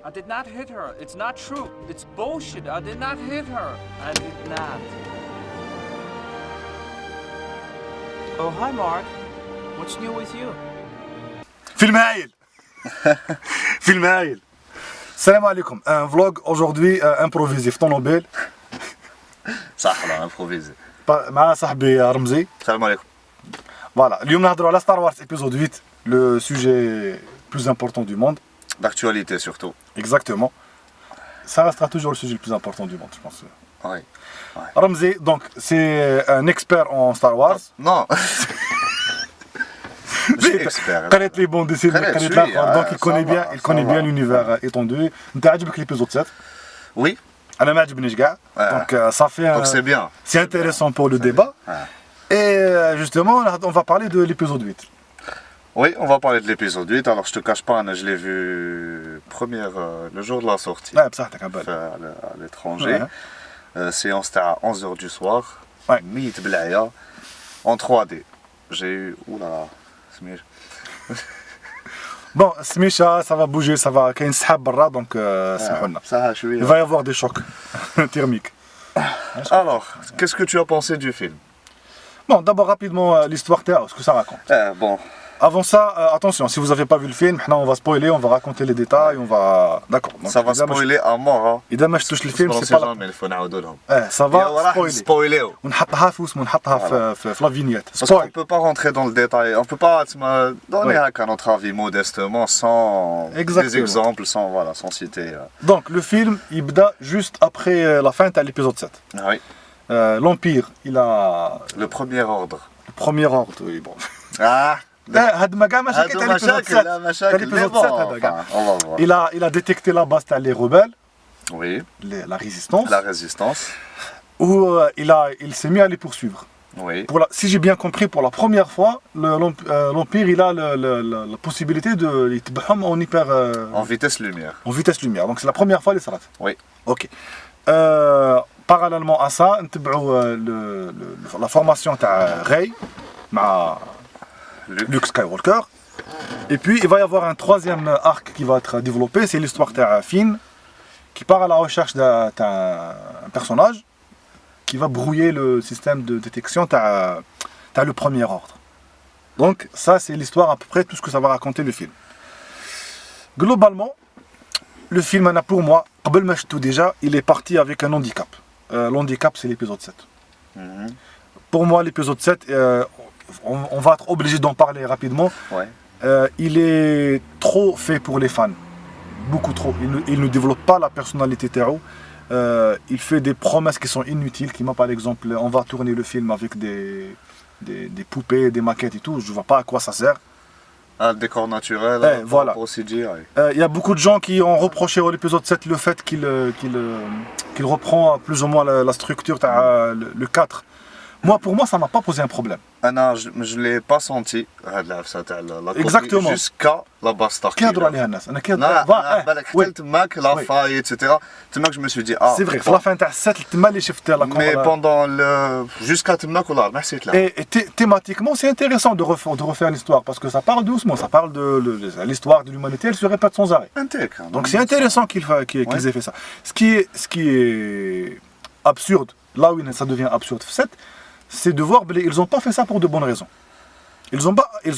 I did not hit her. It's not true. It's bullshit. I did not hit her. I did not. Oh, hi, Mark. What's new with you? Film هايل. Film هايل. Salam alaikum. Un vlog aujourd'hui improvisé في طونوبيل. صح والله امبروفيزي. مع صاحبي رمزي. السلام عليكم. Voilà. اليوم نهضروا على Star Wars épisode 8, le sujet plus important du monde. D'actualité surtout. Exactement. Ça restera toujours le sujet le plus important du monde, je pense. Oui. Ramzi, donc, c'est un expert en Star Wars. Non. Je suis expert. قريت les bandes dessinées, قريت قريت شوية. الآخر. Donc il connaît bien, il connaît bien l'univers étendu. انت عجبك l'épisode 7. Oui. انا ما عجبنيش كاع. Donc ça fait Donc c'est bien. c'est intéressant pour le débat. Et justement, on va parler de l'épisode 8. Oui, on va parler de l'épisode 8. Alors je te cache pas, Anna, je l'ai vu le jour de la sortie. Ouais, بصحتك عبالي. À l'étranger. Séance à 11h du soir. Ouais. ميت بالعيا. En 3D. J'ai eu... Oula. سمير. Bon, Smisha, ça va bouger, ça va. كاين سحاب برا, donc سمحوا لنا. Ça a Il شوية. va y avoir des chocs thermiques. Alors, qu'est-ce que tu as pensé du film? Bon, d'abord rapidement l'histoire تاعو, ce que ça raconte. Bon. Avant ça, attention, si vous n'avez pas vu le film, on va spoiler, on va raconter les détails, on va... D'accord. Donc, Ça va spoiler à mort. Hein. إذا ما شفتوش الفيلم, c'est pas la... il faut نعاودوا لهم. ça va spoiler. Spoiler. ونحطها في اسمه, ونحطها في la vignette. Parce qu'on Spoil. ne peut pas rentrer dans le détail, on ne peut pas donner à notre avis modestement sans Exactement. des exemples, sans citer. Donc le film, il بدأ juste après la fin de l'épisode 7. Oui, L'Empire, il a le premier ordre. le premier ordre, oui, bon. Ah, هاد ما كاع مشاكل تاع l'épisode 7. لا مشاكل l'épisode mais 7 bon, هذا كاع. on va voir. Il a détecté la base تاع les rebelles, Oui, la résistance, la résistance. où il s'est mis à les poursuivre. Oui, Si j'ai bien compris, pour la première fois, l'Empire il a la possibilité de يتبعهم en hyper en vitesse lumière. en vitesse lumière. Donc c'est la première fois les صرات. Oui. Ok. Parallèlement à ça, نتبعوا la formation تاع Rey مع Luke Skywalker. Et puis il va y avoir un troisième arc qui va être développé, c'est l'histoire de Finn qui part à la recherche d'un personnage qui va brouiller le système de détection de le premier ordre. Donc ça c'est l'histoire à peu près tout ce que ça va raconter le film. Globalement, le film pour moi, قبل ما شفتو déjà, il est parti avec un handicap. L'handicap c'est l'épisode 7. Mhm. Pour moi l'épisode 7, on va être obligé d'en parler rapidement. Ouais. Il est trop fait pour les fans. Beaucoup trop. Il ne développe pas la personnalité Tao. Il fait des promesses qui sont inutiles. Qui par exemple, on va tourner le film avec des poupées, des maquettes et tout. Je ne vois pas à quoi ça sert. Un décor naturel, voilà. pour CGI. Il y a beaucoup de gens qui ont reproché à l'épisode 7 le fait qu'il reprend plus ou moins la structure, le 4. Pour moi, ça ne m'a pas posé un problème. Anna, je ne l'ai pas senti, la copie, Exactement. jusqu'à la bastard. كيهضروا عليها الناس. أنا بالك حتى تماك لا فاي etc. تماك je me suis dit C'est vrai, في la fin تاع 7 تما اللي شفت la mais pendant le jusqu'à تماك والله ما حسيت لا. Et thématiquement, c'est intéressant de refaire l'histoire parce que ça parle doucement, ça parle de l'histoire de l'humanité, elle se répète sans arrêt. Donc c'est intéressant qu'ils aient fait ça. Ce qui est absurde, là où ça devient absurde, c'est de voir qu'ils n'ont pas fait ça pour de bonnes raisons. Ils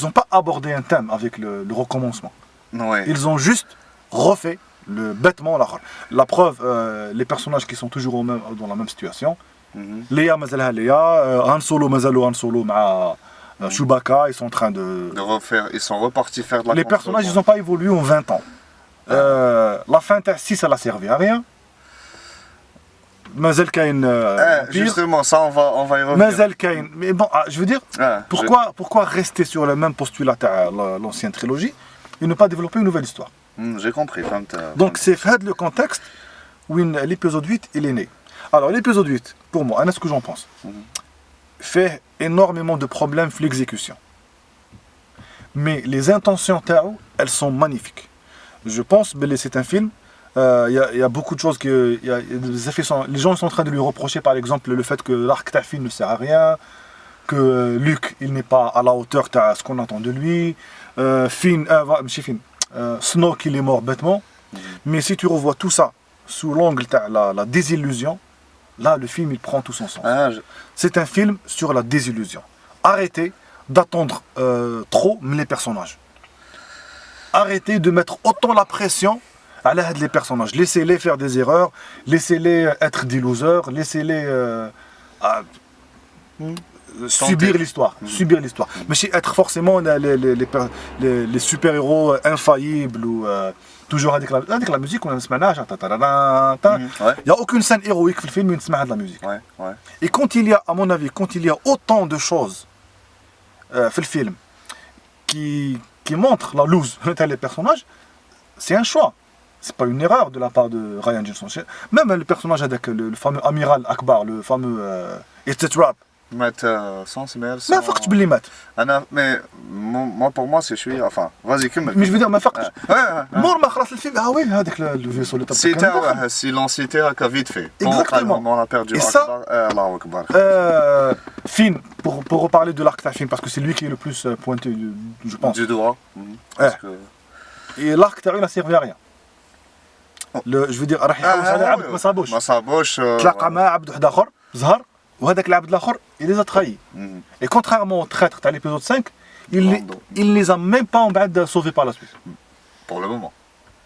n'ont pas abordé un thème avec le recommencement. Ouais. Ils ont juste refait bêtement la preuve, les personnages qui sont toujours dans la même situation. Leia mazalha Leia, Han Solo mazalo Han Solo مع Chewbacca, ils sont en train de refaire, ils sont repartis faire de la Les personnages, ils n'ont pas évolué en 20 ans. La fin de 6, elle a servi à rien. Mazel Kain. Justement, ça on va y revenir. Mazel Kain. Mais bon, je veux dire, pourquoi rester sur le même postulat de l'ancienne trilogie et ne pas développer une nouvelle histoire? J'ai compris. Donc c'est fait le contexte où l'épisode 8 il est né. Alors l'épisode 8, pour moi, ce que j'en pense, fait énormément de problèmes pour l'exécution. Mais les intentions Tao, elles sont magnifiques. Je pense que c'est un film. Il y a beaucoup de choses des effets les gens sont en train de lui reprocher par exemple le fait que l'arc Tafin ne sert à rien, que Luke il n'est pas à la hauteur de ce qu'on attend de lui, Snoke il est mort bêtement. Mais si tu revois tout ça sous l'angle de la désillusion, là, le film, il prend tout son sens. Ah, C'est un film sur la désillusion. Arrêtez d'attendre trop les personnages. Arrêtez de mettre autant la pression à l'aide des personnages. Laissez-les faire des erreurs, laissez-les être des losers, laissez-les subir l'histoire. Subir l'histoire. Mais c'est être forcément les super-héros infaillibles ou toujours avec la musique, on a il n'y a aucune scène héroïque dans le film, on a de la musique. ouais, ouais. Et quand il y a, à mon avis, quand il y a autant de choses dans le film qui montrent la loose des personnages, c'est un choix. C'est pas une erreur de la part de Ryan Johnson. Même le personnage avec le fameux amiral Akbar, le fameux It's a Trap. Mettre sans mais ما فقتش باللي مات. mais moi pour moi c'est شويه enfin vas-y كمل. Mais je veux dire ما فقتش. ouais. مور ما خلص الفيلم وي هذاك الفيسو اللي C'était silencité à vite fait. Exactement. On a perdu Et ça, Allahu Akbar. Finn, pour reparler de l'arc Finn, parce que c'est lui qui est le plus pointé, je pense. Du doigt. Parce que... Et l'arc تاعو il a servi à rien. Je veux dire راح يحوس على عبد ما صابوش. ما صابوش. تلاقى مع عبد واحد اخر زهر وهذاك العبد الاخر il les a trahis. Et contrairement au traître تاع l'épisode 5, il les a même pas en بعد sauvés par la suite. Pour le moment.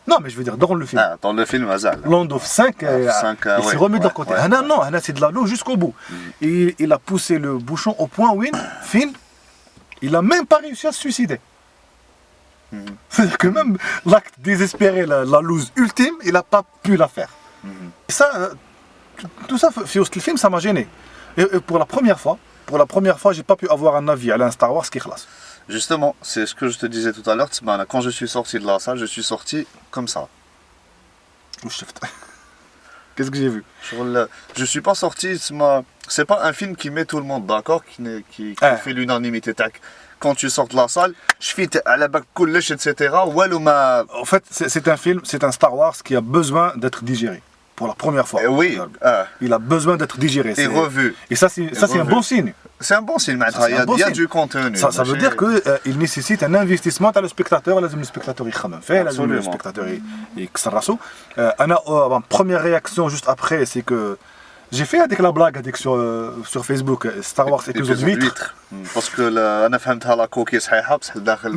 Non, mais je veux dire dans le film. Dans le film Azal. Lando 5, il s'est remis de leur côté. Non, c'est de la l'eau jusqu'au bout. Et il a poussé le bouchon au point où Finn, il a même pas réussi à se suicider. C'est-à-dire que même l'acte désespéré, la loose ultime, il n'a pas pu la faire. Et ça, tout ça, le film, ça m'a gêné. Et pour la première fois, j'ai pas pu avoir un avis à l'un Star Wars qui classe. Justement, c'est ce que je te disais tout à l'heure, quand je suis sorti de la salle, je suis sorti comme ça. Qu'est-ce que j'ai vu? Je suis pas sorti, c'est pas un film qui met tout le monde d'accord, qui fait l'unanimité. Quand tu sors de la salle, je fais à la bac coulesh, etc. En fait, c'est un film, c'est un Star Wars qui a besoin d'être digéré. Pour la première fois. Oui. Il a besoin d'être digéré. Et revu. Et ça, c'est un bon signe. C'est un bon signe, il y a du contenu. Ça veut dire qu'il nécessite un investissement à le spectateur. Le spectateur il خمم فيه, le spectateur il كسر راسو. Première réaction juste après, c'est que j'ai fait avec la blague sur Facebook Star Wars épisode 8. Parce que انا فهمتها لا كوكي صحيحه بصح داخل.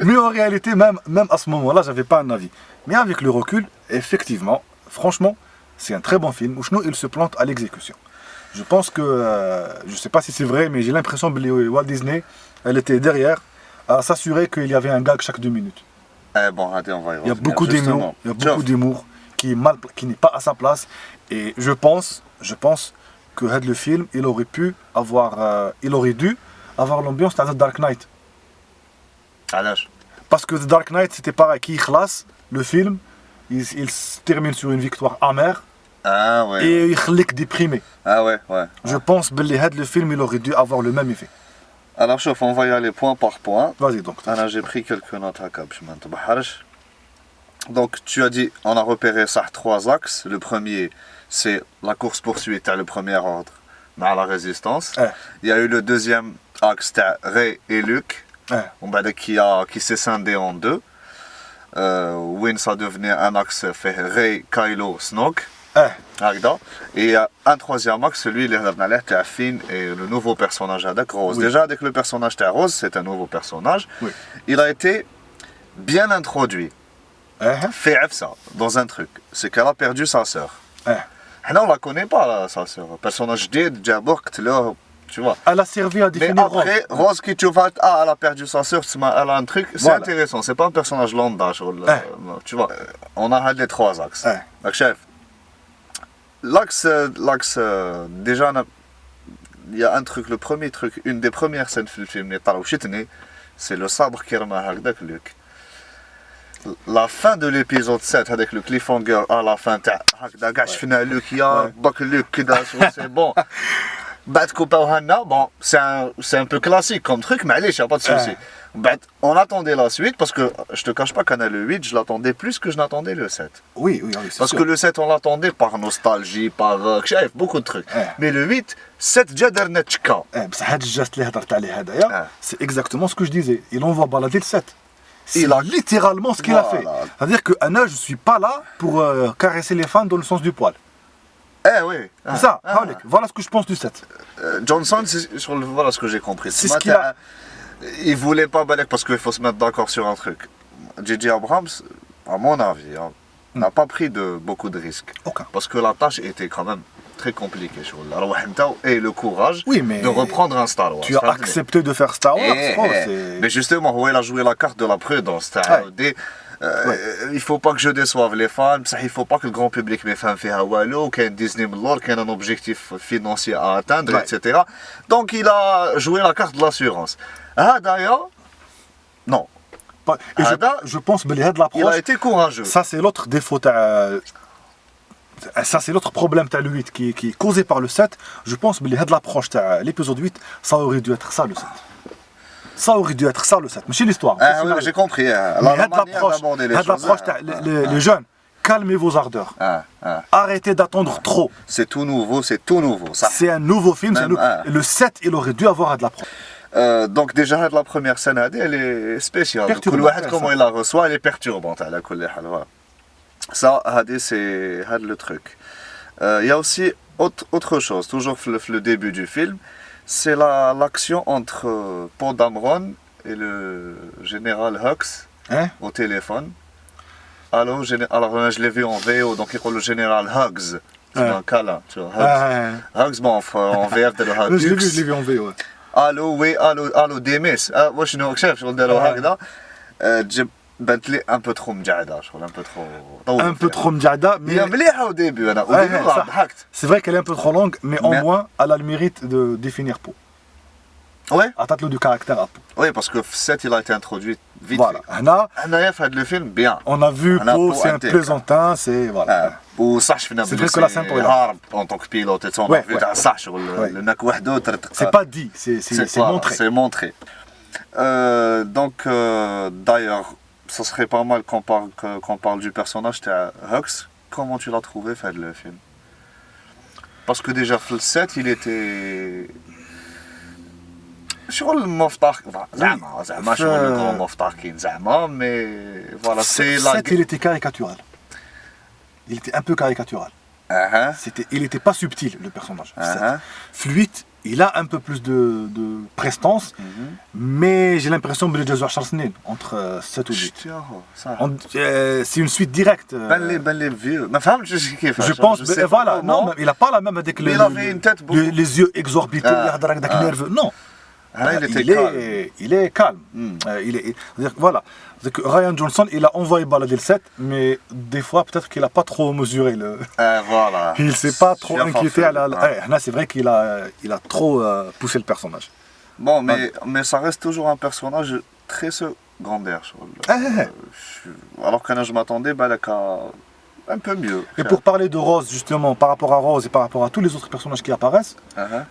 Mais en réalité, même à ce moment-là, j'avais pas un avis. Mais avec le recul, effectivement, franchement, c'est un très bon film où il se plante à l'exécution. Je pense que, je sais pas si c'est vrai, mais j'ai l'impression que Walt Disney, elle était derrière à s'assurer qu'il y avait un gag chaque 2 minutes. Bon, allez, on va y revenir. Il y a beaucoup d'humour qui n'est pas à sa place. Et je pense que le film, il aurait dû avoir l'ambiance de The Dark Knight. Parce que The Dark Knight, c'était pareil, qui classe le film, il se termine sur une victoire amère. Ah ouais. Et il est déprimé. Ah ouais. Je pense que le film, il aurait dû avoir le même effet. Alors, chauffe, on va y aller point par point. Vas-y donc. J'ai pris quelques notes à cap. Donc, tu as dit, on a repéré ça 3 axes. Le premier, c'est la course-poursuite à le premier ordre, à la résistance. Il y a eu le deuxième axe, Rey et Luke. Qui s'est scindé en 2. Win ça devenait un axe fait Rey, Kylo, Snoke. Et il y a un troisième axe, celui de Finn et le nouveau personnage avec Rose. Oui. Déjà avec le personnage de Rose, c'est un nouveau personnage. Oui. Il a été bien introduit. Fait ça dans un truc, c'est qu'elle a perdu sa sœur. On la connaît pas sa sœur. Personnage de tu vois. Elle a servi à définir. Mais après, Rose qui tu vois, elle a perdu sa sœur, elle a un truc, c'est intéressant, c'est pas un personnage lambda, tu vois. On a les 3 axes. Donc, chef, l'axe, déjà, il y a un truc, le premier truc, une des premières scènes du film, c'est le sabre qui remet avec Luke. La fin de l'épisode 7 avec le cliffhanger à la fin, c'est bon. Bon, c'est un peu classique comme truc, mais allez, il n'y a pas de souci. On attendait la suite parce que je te cache pas qu'en le 8, je l'attendais plus que je n'attendais le 7. Oui, parce que le 7, on l'attendait par nostalgie, par beaucoup de trucs. Mais le 8, 7 c'est exactement ce que je disais. Il envoie balader le 7. C'est littéralement ce qu'il a fait. C'est-à-dire que Anna, je suis pas là pour caresser les fans dans le sens du poil. Eh oui. C'est ça, voilà ce que je pense du set. Johnson, voilà ce que j'ai compris. C'est ce qu'il a... Il voulait pas Balek parce qu'il faut se mettre d'accord sur un truc. J.J. Abrams, à mon avis, n'a pas pris beaucoup de risques. Aucun. Parce que la tâche était quand même très compliquée. Et le courage de reprendre un Star Wars. Tu as accepté de faire Star Wars. Mais justement, il a joué la carte de la prudence. Il ne faut pas que je déçoive les fans, il ne faut pas que le grand public me fasse faire Wallo, qu'il y ait Disney Mlor, qu'il y ait un objectif financier à atteindre, etc. Donc il a joué la carte de l'assurance. D'ailleurs, non. Et je pense que il a été courageux. Ça, c'est l'autre défaut. Ça, c'est l'autre problème le 8 qui est causé par le 7. Je pense que l'approche de l'épisode 8, ça aurait dû être ça le 7. Ça aurait dû être ça le 7, mais c'est l'histoire. Oui, j'ai compris. L'approche, les jeunes, calmez vos ardeurs. Arrêtez d'attendre trop. C'est tout nouveau, c'est tout nouveau. C'est un nouveau film. Le 7, il aurait dû avoir de l'approche. Donc déjà la première scène elle est spéciale. Comment il la reçoit, elle est perturbante. Ça, c'est le truc. Il y a aussi autre chose, toujours le début du film, c'est l'action entre Poe Dameron et le général Hux au téléphone. Alors je l'ai vu en VO, donc il dit le général Hugs, c'est un câlin, tu vois. Hugs, bon, en VF de le Hugs. Je l'ai vu en VO. Allô, oui, allô, Demis. Moi je ne sais pas, je vais le dire هكذا. بنت لي un peu trop مجعده شغل un peu trop مجعده mais مليحه au début انا ضحكت. C'est vrai qu'elle est un peu trop longue mais au moins elle a le mérite de définir Poe. Ouais. Attaque-le du caractère à Poe. Oui, parce que 7 il a été introduit vite. Voilà. هنايا في le film bien. On a vu Poe, c'est un plaisantin, c'est voilà. وصح فينا بلي c'est هارب en tant que pilote et on a vu تاع صح شغل لانك وحده c'est pas dit, c'est montré. C'est montré. Donc d'ailleurs ça serait pas mal qu'on parle du personnage de Hux. Comment tu l'as trouvé fait le film? Parce que déjà le 7 il était شغل مفتاح زعما شغل grand مفتاح كاين زعما mais voilà c'est la 7 il était caricatural. Il était un peu caricatural. Il était pas subtil le personnage. Fluide, il a un peu plus de prestance, mais j'ai l'impression que les 10 سنين entre 7 ou 8. C'est une suite directe. Ben vieux. Ma femme, je pense, voilà, non, il a pas la même avec les yeux exorbités, nerveux. Non. Il est calme. Voilà. Ryan Johnson, il a envoyé balader le 7, mais des fois, peut-être qu'il n'a pas trop mesuré le. Voilà. Il ne s'est pas trop inquiété. C'est vrai qu'il a trop poussé le personnage. Bon, mais ça reste toujours un personnage très secondaire. Alors que je m'attendais un peu mieux. Et pour parler de Rose, justement, par rapport à Rose et par rapport à tous les autres personnages qui apparaissent,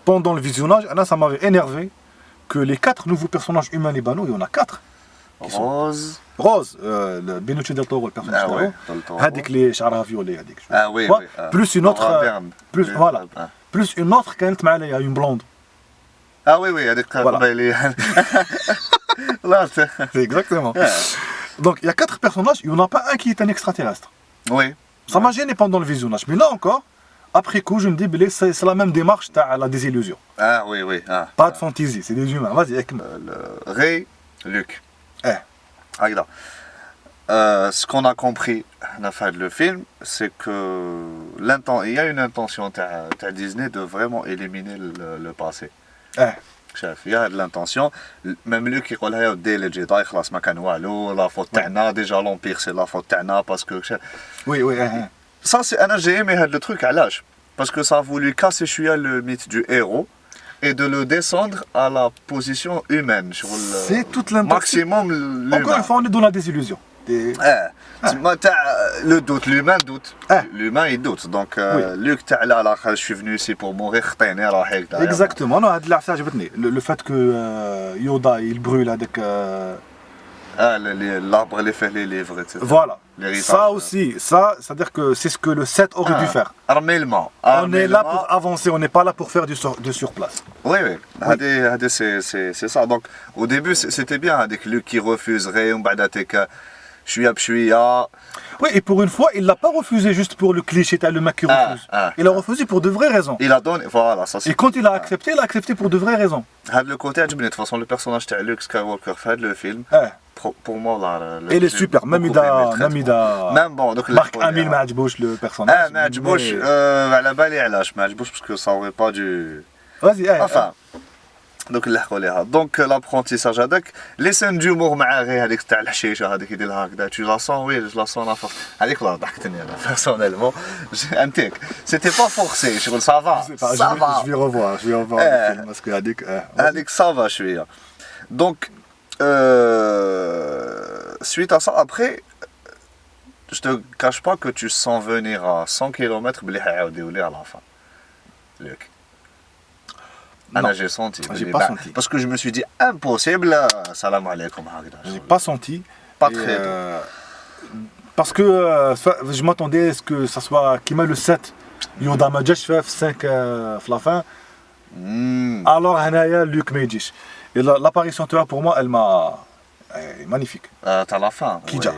pendant le visionnage, ça m'avait énervé que les 4 nouveaux personnages humains libanais, il y en a 4. Rose, le Benicio del Toro, le personnage de Toro, avec les chara violets, plus une autre, plus une autre qui est une blonde. Ah oui, avec c'est exactement. Donc il y a 4 personnages, il n'y en a pas un qui est un extraterrestre. Oui. Ça m'a gêné pendant le visionnage, mais là encore, après coup, je me dis, c'est la même démarche à la désillusion. Oui. Pas de fantaisie, c'est des humains. Vas-y, Ray, Luke. Ce qu'on a compris dans le film, c'est que il y a une intention de Disney de vraiment éliminer le passé. Il y a de l'intention. Même Luke il dit dès le Jedi, خلاص ما كان والو, la faute تاعنا, déjà l'Empire c'est la faute تاعنا parce que. Oui. Ça, j'ai aimé le truc à l'âge. Parce que ça a voulu casser le mythe du héros et de le descendre à la position humaine. C'est toute l'intention. Maximum l'humain. Encore une fois, on est dans la désillusion. Le doute, l'humain doute. L'humain il doute. Donc, Luke, je suis venu ici pour mourir. Exactement. Non, le fait que Yoda il brûle avec L'arbre les fait les livres, etc. Voilà. L'héritage, Ça aussi, ça, c'est-à-dire que c'est ce que le 7 aurait dû faire. Armellement. On est là pour avancer, on n'est pas là pour faire de surplace. Oui, oui. C'est ça. Donc, au début, c'était bien avec Luke qui refuserait, Oui, et pour une fois, il l'a pas refusé juste pour le cliché, t'as le mec qui refuse. Il a refusé pour de vraies raisons. Il a donné, voilà, ça c'est. Et quand il a accepté pour de vraies raisons. Le côté, de toute façon, le personnage de Luke Skywalker fait le film. Pour moi, là. Il est super, même il a. Même bon, donc. Marc Hamill m'a le personnage. m'a à la balle et à l'âge, parce que ça aurait pas dû. Vas-y, Enfin. Donc l'apprentissage avec les scènes d'humour مع غير هذيك تاع الحشيشه هذيك يديرها هكذا tu la sens oui je la sens la force هذيك والله ضحكتني انا personnellement انتيك c'était pas forcé شغل ça va je vais revoir le film parce que هذيك ça va شويه donc suite à ça après je te cache pas que tu sens venir à 100 km بلي حيعاودوا لي à la fin Luc. J'ai senti. J'ai pas senti. Parce que je me suis dit, impossible, salam alaikum. J'ai pas senti. Pas très parce que je m'attendais à ce que ça soit qui met le 7. Yoda m'a déjà fait 5 à la fin. Alors, Hanaya, Luke Mejish. Et l'apparition de toi, pour moi, elle m'a. Elle est magnifique. T'as la fin. Kija,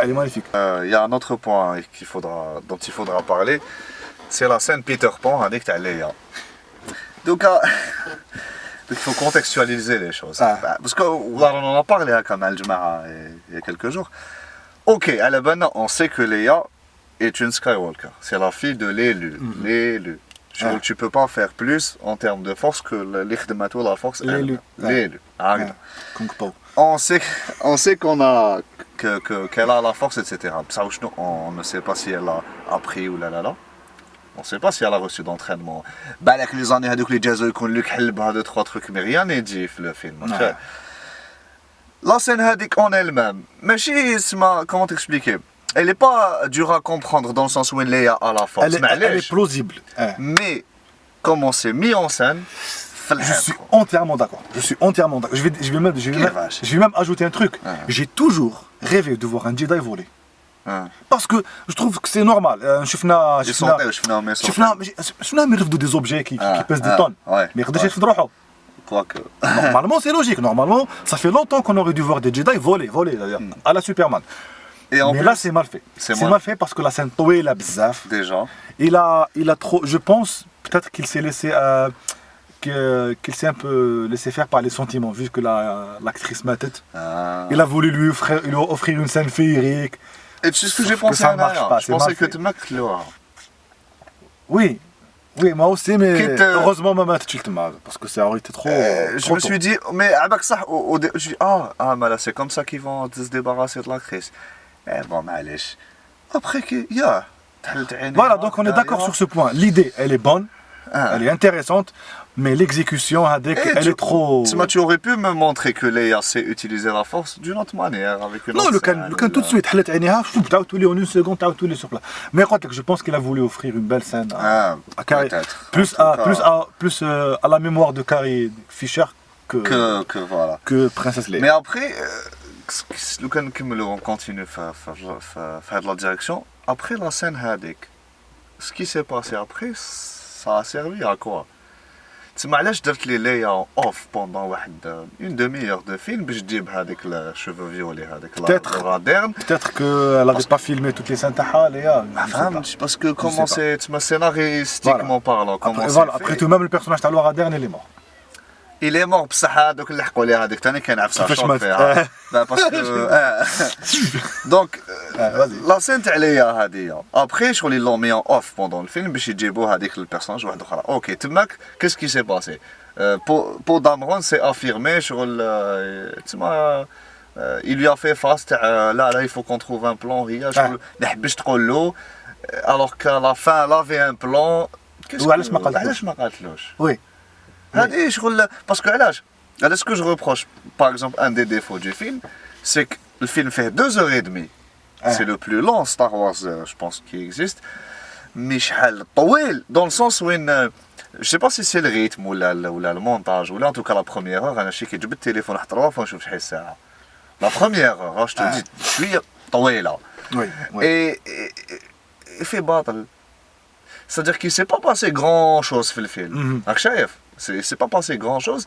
elle est magnifique. Il y a un autre point dont il faudra parler. C'est la scène Peter Pan avec ta Leia. Donc, il faut contextualiser les choses. Parce qu'on en a parlé à Kamal Jma'a il y a quelques jours. Ok, à la base, on sait que Leia est une Skywalker. C'est la fille de l'élu. L'élu. Tu peux pas faire plus en termes de force que l'Ikhdemato, la force. L'élu. On sait qu'elle a la force, etc. On ne sait pas si elle a appris ou là. On ne sait pas si elle a reçu d'entraînement. Avec les années, les jazz, ils ont eu 2-3 trucs, mais rien n'est dit dans le film. La scène en elle-même, mais comment t'expliquer? Elle n'est pas dure à comprendre dans le sens où elle est à la force. Elle est plausible. Mais comment c'est mis en scène, je suis entièrement d'accord. Je vais même ajouter un truc. J'ai toujours rêvé de voir un Jedi voler. Parce que je trouve que c'est normal. شفنا des objets qui pèsent des tonnes. Mais يقدرش يرفد روحه. Normalement c'est logique. Normalement ça fait longtemps qu'on aurait dû voir des Jedi voler à la Superman. Mais là c'est mal fait. C'est mal fait parce que la scène طويلة بزاف. Déjà. Il a trop. Je pense peut-être qu'il s'est laissé. Qu'il s'est un peu laissé faire par les sentiments vu que l'actrice Matet. Il a voulu lui offrir une scène féerique. Et tu sais ce que j'ai pensé à Naya? Je pensais que tu m'as cloué. Oui, moi aussi, mais heureusement, maman, tu le m'as parce que ça aurait été trop. Je me suis dit, mais avec ça, je dis, mais là, c'est comme ça qu'ils vont se débarrasser de l'actrice. Bon, معليش. Après, voilà, donc on est d'accord sur ce point. L'idée, elle est bonne, elle est intéressante. Mais l'exécution, elle est trop. Tu aurais pu me montrer que Leia sait utiliser la force d'une autre manière. Avec une non, le can tout de suite. En une seconde, tu es sur place. Mais je pense qu'il a voulu offrir une belle scène à Carrie. Plus à la mémoire de Carrie Fisher que Princesse Leia. Mais après, on continue à faire de la direction. Après la scène Hadik, ce qui s'est passé après, ça a servi à quoi? تسمى علاش درت لي ليا اوف بوندون une demi-heure de film باش تجيب هذيك الشوفو فيولي هذيك الراديرن peut-être qu'elle n'avait pas filmé toutes les scènes تاعها ليا ما فهمتش parce que comment c'est تسمى scénaristiquement parlant comment c'est voilà après tout même le personnage تاع الراديرن il est mort il est mort بصح هذوك اللي حقوا لي هذيك ثاني كان عفسه شوك فيها parce que donc la scène تاع ليا هذه après شغل ils l'ont mis en off pendant le film باش يجيبوا هذيك البيرسوناج واحد اخرى اوكي تماك qu'est-ce qui s'est passé pour Dameron c'est affirmé شغل تسمى il lui a fait face تاع là il faut qu'on trouve un plan هي شغل ما حبش تقول له alors qu'à la fin elle avait un plan وعلاش ما قالتلوش oui هذه شغل parce que علاش ce que je reproche par exemple un des défauts du film c'est que le film fait 2h30 c'est le plus long Star Wars je pense qui existe mais شحال طويل dans le sens où je sais pas si c'est le rythme ou le montage ou là en tout cas la première heure انا شي كي جبت التليفون حتى 3 fois نشوف شحال ساعه La première heure, je te dis, شوية طويلة. Oui. Et fait battle. C'est-à-dire qu'il ne s'est pas passé grand-chose dans le film. Il ne s'est pas passé grand-chose.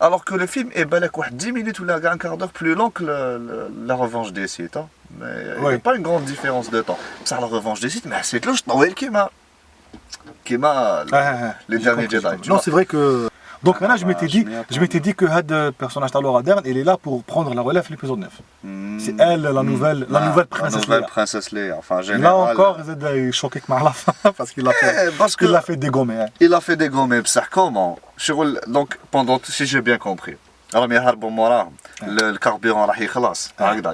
Alors que le film est 10 minutes ou un quart d'heure plus long que la revanche des Sith. Hein. Mais il n'y a pas une grande différence de temps. Ça, la revanche des Sith, mais c'est là, je t'envoie qui m'a les derniers Jedi. Non, c'est vrai que. Donc maintenant, je m'étais dit que le personnage de Laura Dern, il est là pour prendre la relève de l'épisode 9. C'est elle, la nouvelle princesse Leia. Leia. Enfin, général, là encore, il est choqué à la fin parce qu'il l'a fait dégommer. Hein. Il a fait dégommer, ça comment? Donc, si j'ai bien compris. Alors, le carburant, il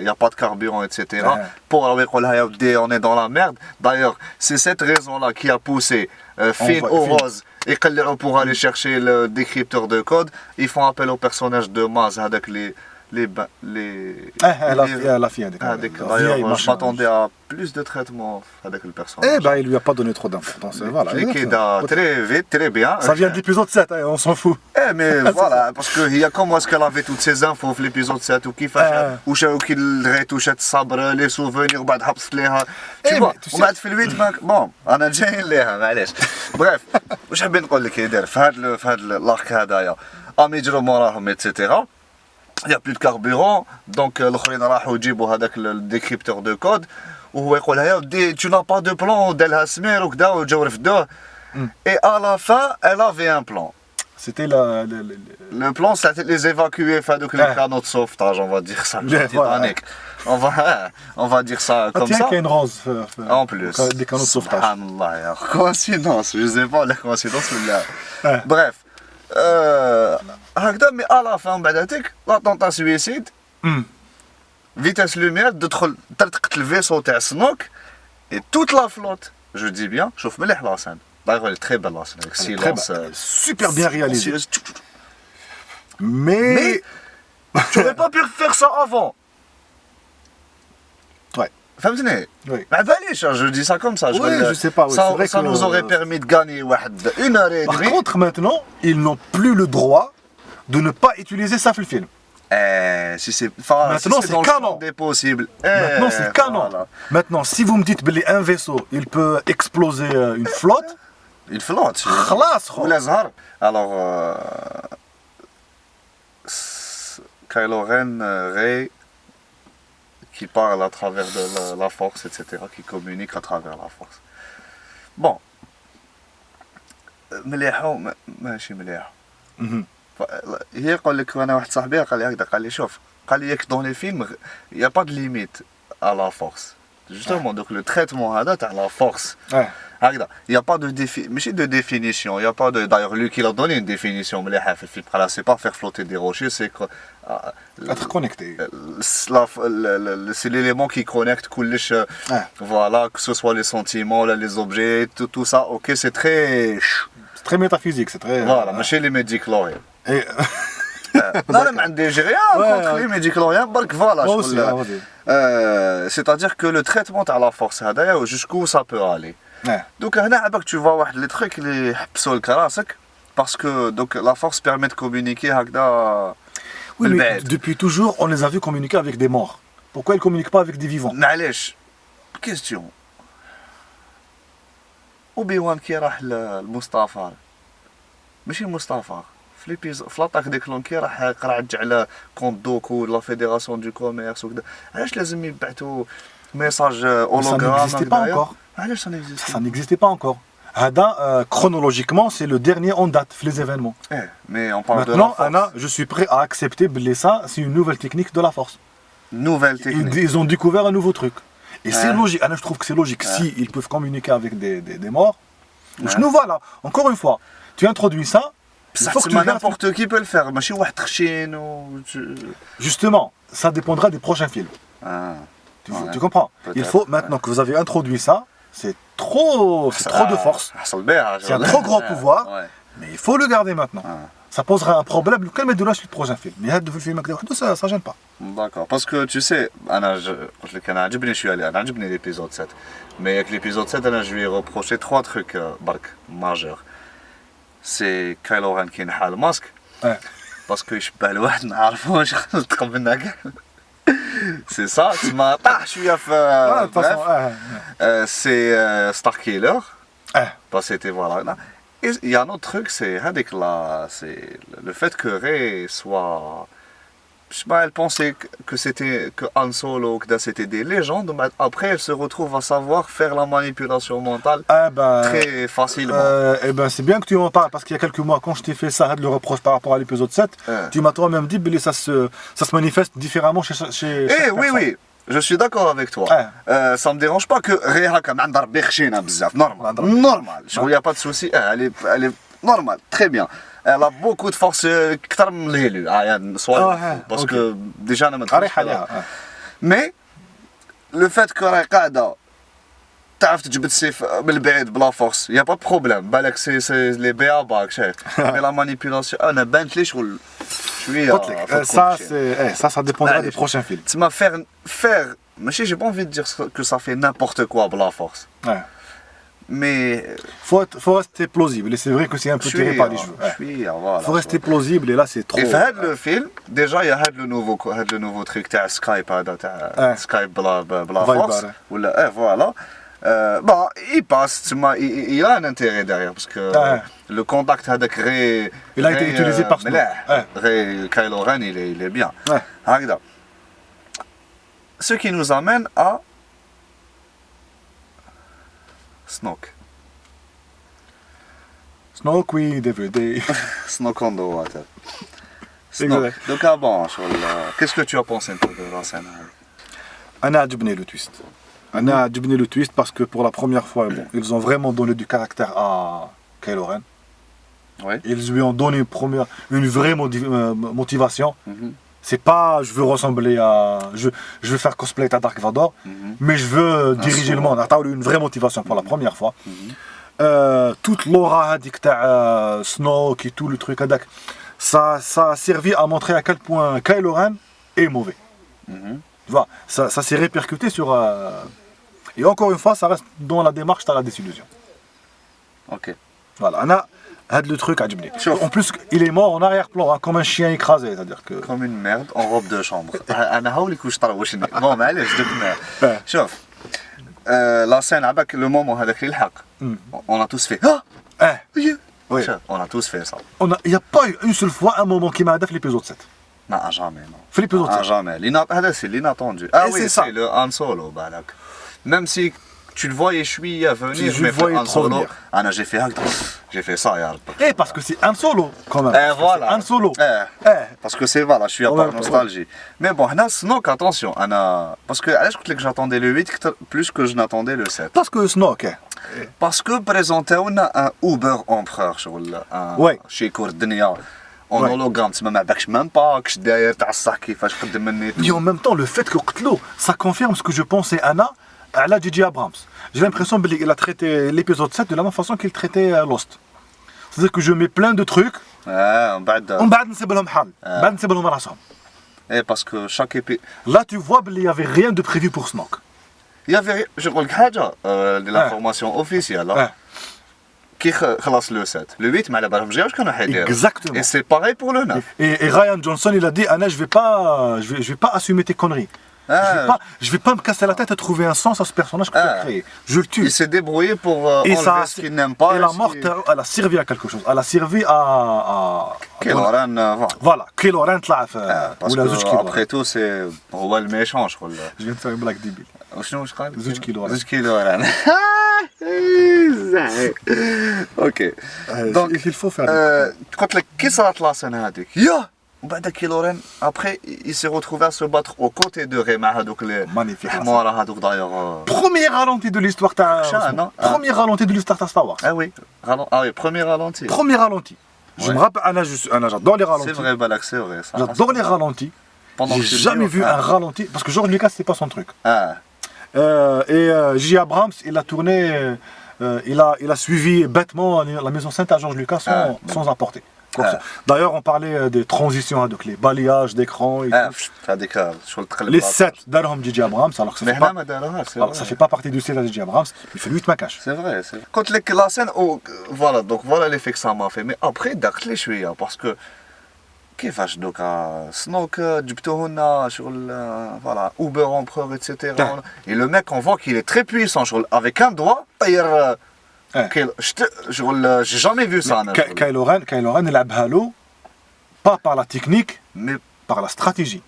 n'y a pas de carburant, etc. Pour on est dans la merde. D'ailleurs, c'est cette raison-là qui a poussé Finn ou Rose et pour aller chercher le décrypteur de code. Ils font appel au personnage de Maz avec la fille avec d'ailleurs, je m'attendais à plus de traitement avec le personnage. Eh ben, il lui a pas donné trop d'importance. Voilà. Très vite, très bien. Ça vient de l'épisode 7, hein, on s'en fout. Mais voilà, parce que comment est-ce qu'elle avait toutes ces infos dans l'épisode 7 ou qui fait ou qu'il retouche sabre les souvenirs بعد حبست ليها tu vois وبعد في الويت bon انا جاي ليها معليش bref واش حابين نقول لك يدير في هذا الارك هذايا قام يجروا موراهم etc. Il n'y a plus de carburant, donc l'autre راحوا يجيبوا هذاك الديكريبتور دو كود وهو يقول لها tu n'as pas de plan دالها سمير وكذا وجاو رفدوه. Et à la fin, elle avait un plan. C'était le plan, c'était les évacuer, faire donc les canaux de sauvetage, on va dire ça. Titanic. On va dire ça comme ça. Tiens, qu'il y a une rose. En plus. Des canaux de sauvetage. Subhanallah, coïncidence, je ne sais pas la coïncidence, mais bref. Mais à la fin, l'attentat suicide, vitesse lumière, le vaisseau de Snoke et toute la flotte. Je dis bien, je trouve la scène. D'ailleurs, elle est très belle la scène, avec silence. Super bien réalisée. Mais tu n'aurais pas pu faire ça avant. Ouais. فهمتني؟ Oui. Je dis ça comme ça. Je sais pas. Ça nous aurait permis de gagner 1h30. Par contre, maintenant, ils n'ont plus le droit de ne pas utiliser ça dans le film. Maintenant, c'est canon. Des possibles. Maintenant, c'est canon. Voilà. Maintenant, si vous me dites qu'un vaisseau, il peut exploser une flotte. Une flotte. Alors, Kylo Ren, Rey, qui parle à travers de la force, etc., qui communique à travers la force. Bon. مليحة ماشي مليحة. هي قال لك انا واحد صاحبي قال لي هكذا قال لي شوف قال لي ياك دون لي فيلم il y a pas de limite à la force. Justement, donc le traitement هذا تاع la force. هكذا il y a pas de ماشي de définition, il y a pas de d'ailleurs lui qui a donné une définition مليحة في الفيلم قال c'est pas faire flotter des rochers, c'est être connecté. C'est l'élément qui connecte كلش. Voilà, que ce soit les sentiments, là, les objets, tout ça, ok, c'est très métaphysique, c'est très. Voilà, mais chez les médicloriens. Non, mais j'ai rien contre les médicloriens, voilà. C'est-à-dire que le traitement à la force, jusqu'où ça peut aller. Donc, tu vois les trucs, les pseudo-karasek, parce que donc, la force permet de communiquer avec oui, mais depuis toujours, on les a vus communiquer avec des morts. Pourquoi ils ne communiquent pas avec des vivants? Question. Obi-Wan qui راح لمصطفى ماشي مصطفى في l'attaque des clones qui راح رجع على كونت دوكو لا فيدراسيون دو كوميرس وكذا علاش لازم يبعثوا ميساج هولوغرام علاش ça n'existait pas encore. Hada, chronologiquement, c'est le dernier en date, les événements. Mais on parle maintenant, de la force. Anna, je suis prêt à accepter ça, c'est une nouvelle technique de la force. Nouvelle technique. Ils ont découvert un nouveau truc. Et c'est logique, Anna, je trouve que c'est logique. Si ils peuvent communiquer avec des morts, nous voilà, encore une fois, tu introduis ça, il faut que n'importe qui peut le faire. Justement, ça dépendra des prochains films. Tu comprends? Il faut, maintenant que vous avez introduit ça, c'est trop de force. C'est un trop grand pouvoir, mais il faut le garder maintenant. Ça posera un problème quand même de là sur le prochain film. Mais de film ça gêne pas. D'accord, parce que tu sais, je suis l'épisode 7. Mais avec l'épisode 7, je lui ai reproché 3 trucs majeurs. C'est Kylo Ren qui a le masque. Parce que je suis pas le واحد نعرفوش تقبلنا كاع. C'est ça, tu m'as pas, je suis à faire. Bref, c'est Starkiller. Bah, c'était voilà. Et il y a un autre truc, c'est le fait que Rey soit. Je sais pas, elle pensait que c'était que Han Solo, que c'était des légendes, mais après elle se retrouve à savoir faire la manipulation mentale très facilement. C'est bien que tu en parles parce qu'il y a quelques mois, quand je t'ai fait ça, le reproche par rapport à l'épisode 7, tu m'as toi-même dit que ça se manifeste différemment chez oui, je suis d'accord avec toi. Ça me dérange pas que Rey comme un berchina bzaf, normal. Il n'y a pas de souci, elle est normale, très bien. Elle a beaucoup de force, parce que déjà, mais le fait que Rey قاعدة تعرف تجبد السيف من البعيد بلا فورس, il n'y a pas de problème. بالك c'est les BA شايف. Mais la manipulation, أنا بانت لي شغل شوية. Ça dépendra des prochains films. Tu m'as faire, j'ai pas envie de dire que ça fait n'importe quoi بلا force. Mais faut rester plausible et c'est vrai que c'est un peu tiré par les cheveux. Faut rester plausible et là c'est trop. Et le film, déjà il y a le nouveau truc تاع Skype Skype بلا force ولا voilà. Bon, il passe, il a un intérêt derrière parce que le contact avec Rey, il a été utilisé par Rey Kylo Ren, il est bien. Ce qui nous amène à Snoke. Snoke, oui, DVD. Snoke on the water. Snoke. Donc, bon, qu'est-ce que tu as pensé de la scène? أنا عجبني le twist parce que pour la première fois, ils ont vraiment donné du caractère à Kylo Ren. Ils lui ont donné une vraie motivation. C'est pas je veux ressembler à. Je veux faire cosplay à Dark Vador, mais je veux diriger le monde. T'as eu une vraie motivation pour la première fois. Toute l'aura de Snoke et tout le truc, ça a servi à montrer à quel point Kylo Ren est mauvais. Ça s'est répercuté sur. Et encore une fois, ça reste dans la démarche de la désillusion. Ok. Voilà. Le truc en plus, il est mort en arrière-plan, comme un chien écrasé, c'est-à-dire que... Comme une merde en robe de chambre. Bon, mais allez, شوف, la scène, le moment on a tous fait oui. On a tous fait ça. Il n'y a pas eu une seule fois un moment qui m'a fait l'épisode 7. Non, jamais, non. Fait l'épisode 7. Jamais. C'est l'inattendu. Oui, c'est le Han Solo, même si tu le voyais venir, je me fais Han Solo. J'ai fait ça, parce que c'est Han Solo, quand même. Voilà. Han Solo. Parce que c'est voilà, je suis à part nostalgie. Mais bon, Snoke, attention, parce que je j'attendais le 8 plus que je n'attendais le 7. Parce que Snoke. Parce que présenté un Uber empereur, chez Courdinia. En hologramme, tu ne même pas que je derrière ta sac qui fait de mener. Mais en même temps, le fait que Qtlo, ça confirme ce que je pensais Anna à la J.J. Abrams. J'ai l'impression qu'il a traité l'épisode 7 de la même façon qu'il traitait Lost. C'est-à-dire que je mets plein de trucs. Et parce que chaque épisode. Là, tu vois qu'il n'y avait rien de prévu pour Snoke. Il y avait, je crois de l'information officielle. Qui خلاص le 7. Le 8, mais exactement. Et c'est pareil pour le 9. Et Ryan Johnson, il a dit Anna, je vais pas assumer tes conneries. Je vais pas me casser la tête à trouver un sens à ce personnage que tu as créé. Je le tue. Il s'est débrouillé pour enlever ce qu'il n'aime pas. Et la mort, elle a servi à quelque chose. Elle a servi à... Kylo Ren, voilà. Kylo Ren, parce que après tout, c'est le méchant, je crois. Je viens de faire une blague débile. شنو واش قال؟ زوج كيلو زوج كيلو ران. اوكي دونك il faut faire قلت لك كي صارت لاسين هذيك يا وبعد كيلو ران ابخي il s'est retrouvé à se battre aux côtés de Rey مع هذوك الحمارة هذوك دايوغ premier ralenti de l'histoire تاع premier ralenti de l'histoire تاع Star Wars. Ah oui, premier ralenti. Premier ralenti. Je me rappelle j'adore les ralentis. C'est vrai, Balak, c'est vrai ça. J'adore les ralentis. J'ai jamais vu un ralenti parce que George Lucas c'est pas son truc. J.J. Abrams, il a tourné, il a suivi bêtement la mise en scène à George Lucas sans apporter. D'ailleurs, on parlait des transitions, donc les balayages d'écran et tout. Les 7 d'Arham J.J. Abrams, alors que ça fait pas partie du style de J.J. Abrams, il fait 8 maquages. C'est vrai, c'est vrai. Quand la scène, voilà, donc voilà l'effet que ça m'a fait. Mais après, d'accord, je suis parce que كيفاش دوكا سنوك جبتوه لنا شغل فوالا اوبر امبرور اتسيتيرا et le mec on voit qu'il est très puissant شغل avec un doigt طير شغل j'ai jamais vu ça انا كايلو رين لعبها له pas par la technique mais par la stratégie.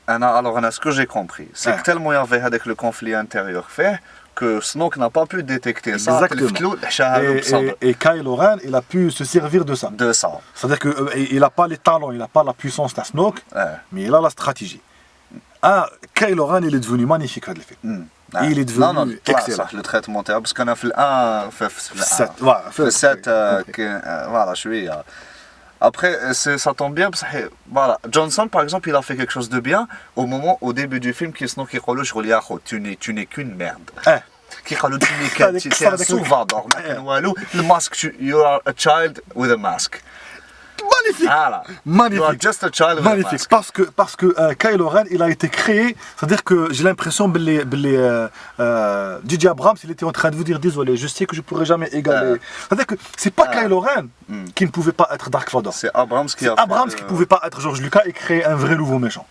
Alors ce que j'ai compris c'est que tellement il y avait avec le conflit intérieur fait que Snoke n'a pas pu détecter ça. Et Kylo Ren, il a pu se servir de ça. C'est-à-dire qu'il n'a pas les talents, il n'a pas la puissance de Snoke, mais il a la stratégie. Kylo Ren, il est devenu magnifique avec le film. Il est devenu excellent. Le traitement, parce qu'on a fait le 1, fait le 7, voilà, je suis... Après, ça tombe bien parce que voilà, Johnson par exemple, il a fait quelque chose de bien au début du film qui Snoke qui dit tu n'es qu'une merde. Qui dit tu es un sauvador, le masque, you are a child with a mask. Magnifique, voilà. Magnifique. You are just a child with magnifique. a mask. Parce que Kylo Ren, il a été créé, c'est-à-dire que j'ai l'impression que J.J. Abrams, il était en train de vous dire désolé, je sais que je pourrai jamais égaler. C'est-à-dire que c'est pas Kylo Ren qui ne pouvait pas être Dark Vador. C'est Abrams qui pouvait pas être George Lucas et créer un vrai nouveau méchant.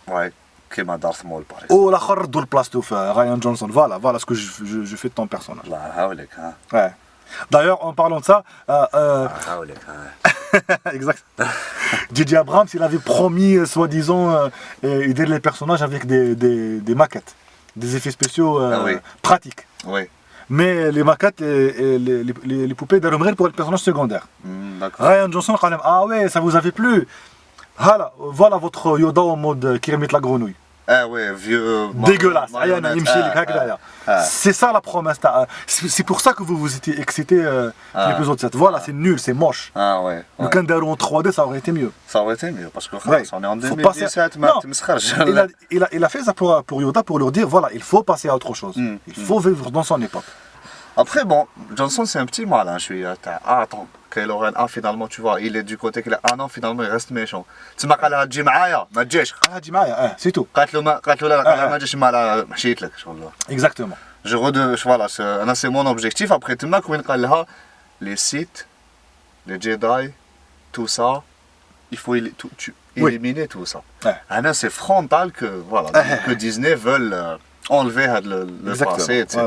Ouais. Qui m'a Darth Maul par exemple. Oh la khar de place de Ryan Johnson. Voilà ce que je fais de ton personnage. Ouais. D'ailleurs, en parlant de ça, exact. J.J. Abrams, il avait promis, soi-disant, aider les personnages avec des maquettes, des effets spéciaux pratiques. Oui. Mais les maquettes, les poupées d'Arumrel pour les personnages secondaires. Ryan Johnson, quand même, ah ouais, ça vous avait plu. Voilà votre Yoda en mode Kermit la grenouille. Ah ouais, vieux. Dégueulasse. C'est ça la promesse. C'est pour ça que vous étiez excité l'épisode 7. Voilà, c'est nul, c'est moche. Ah ouais. Le Kandaro en 3D, ça aurait été mieux. Ça aurait été mieux parce que on est en 2017, il a fait ça pour Yoda pour leur dire voilà, il faut passer à autre chose. Il faut vivre dans son époque. Après, bon, Johnson c'est un petit malin. Je suis. Attends, Kylo Ren, finalement, tu vois, il est du côté qu'il a. Ah non, finalement, il reste méchant. Tu m'as dit, تجي معايا ما تجيش. C'est tout. قالت له لا ما تجيش معنا مشيت لك شغل. Exactement. Voilà, c'est mon objectif. Après, tu m'as dit les Sith, les Jedi, tout ça, il faut éliminer tout ça. C'est frontal que voilà que Disney veulent enlever le passé, etc.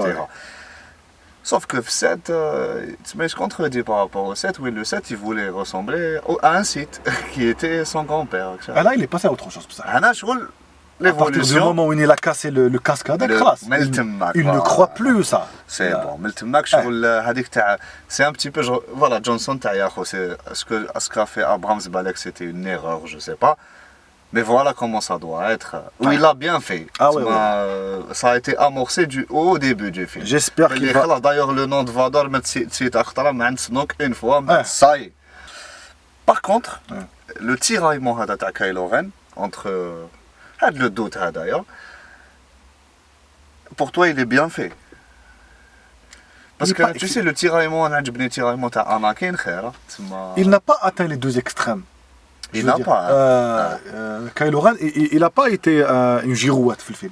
Sauf que 7, je contredis par rapport au 7, oui, le 7 il voulait ressembler à un Sith qui était son grand-père. Là il est passé à autre chose. À partir du moment où il a cassé le cascade, il ne croit plus ça. C'est bon, c'est un petit peu, voilà, Johnson, ce qu'a fait Abrams, c'était une erreur, je sais pas. Mais voilà comment ça doit être. Il a bien fait. Ça a été amorcé au début du film. J'espère qu'il va... D'ailleurs, le nom de Vador, une fois, ça y est. Par contre, le tiraillement de Kylo Ren, entre... le doute d'ailleurs, pour toi, il est bien fait. Parce que tu sais, le tiraillement de Anakin, il n'a pas atteint les deux extrêmes. Il n'a pas. Kylo Ren, il n'a pas été une girouette dans le film.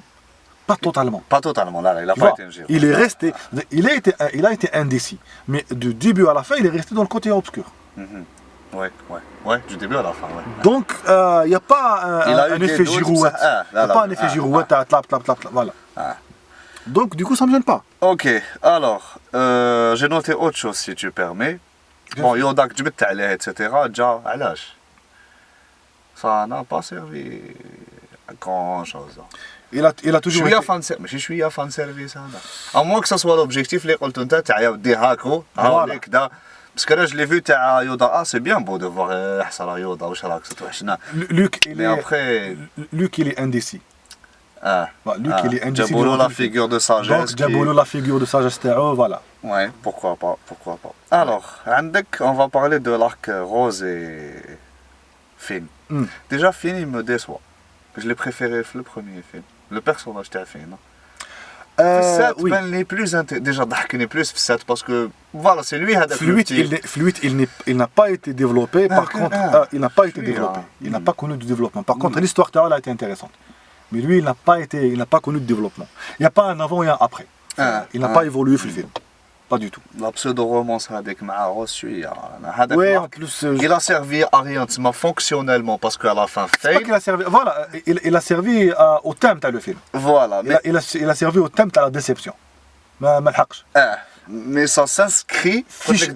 Pas totalement. Pas totalement, là, il n'a pas été une girouette. Il est resté, il a été indécis. Mais du début à la fin, il est resté dans le côté obscur. Ouais, du début à la fin, ouais. Donc, il n'y a pas un effet girouette. Il n'y a pas un effet girouette, voilà. Donc, du coup, ça ne me gêne pas. Ok, alors, j'ai noté autre chose, si tu permets. Bon, Yoda, tu mets allé, etc. Déjà, à l'âge. Ça n'a pas servi à grand chose. Il a toujours été... Je suis à fan service. À moins que ce soit l'objectif, les Coltonta, tu as des hacos, parce que là, je l'ai vu, Yoda, c'est bien beau de voir Yoda, Luke, il est indécis. Luke, il est indécis. Diabolo, la figure de sagesse. Donc, Diabolo, la figure de sagesse, voilà. Ouais, pourquoi pas. Alors, on va parler de l'arc Rose et Finn. Déjà, Finn, il me déçoit. Je l'ai préféré le premier film. Le personnage de Finn. Oui. Les plus déjà n'est plus 7 parce que voilà, c'est lui Fluide, il n'a pas été développé. Par contre, il n'a pas été développé. Il n'a pas connu de développement. Par contre, l'histoire de a été intéressante. Mais lui, il n'a pas connu de développement. Il n'y a pas un avant et un après. Il n'a pas évolué le film. pas du tout. La pseudo-romance avec Maharos, Ouais, en plus, il a servi à rien, fonctionnellement, parce qu'à la fin, c'est pas qu'il a servi, voilà, il a servi au thème de le film. Voilà. Il a servi au thème de la déception. Mais ça s'inscrit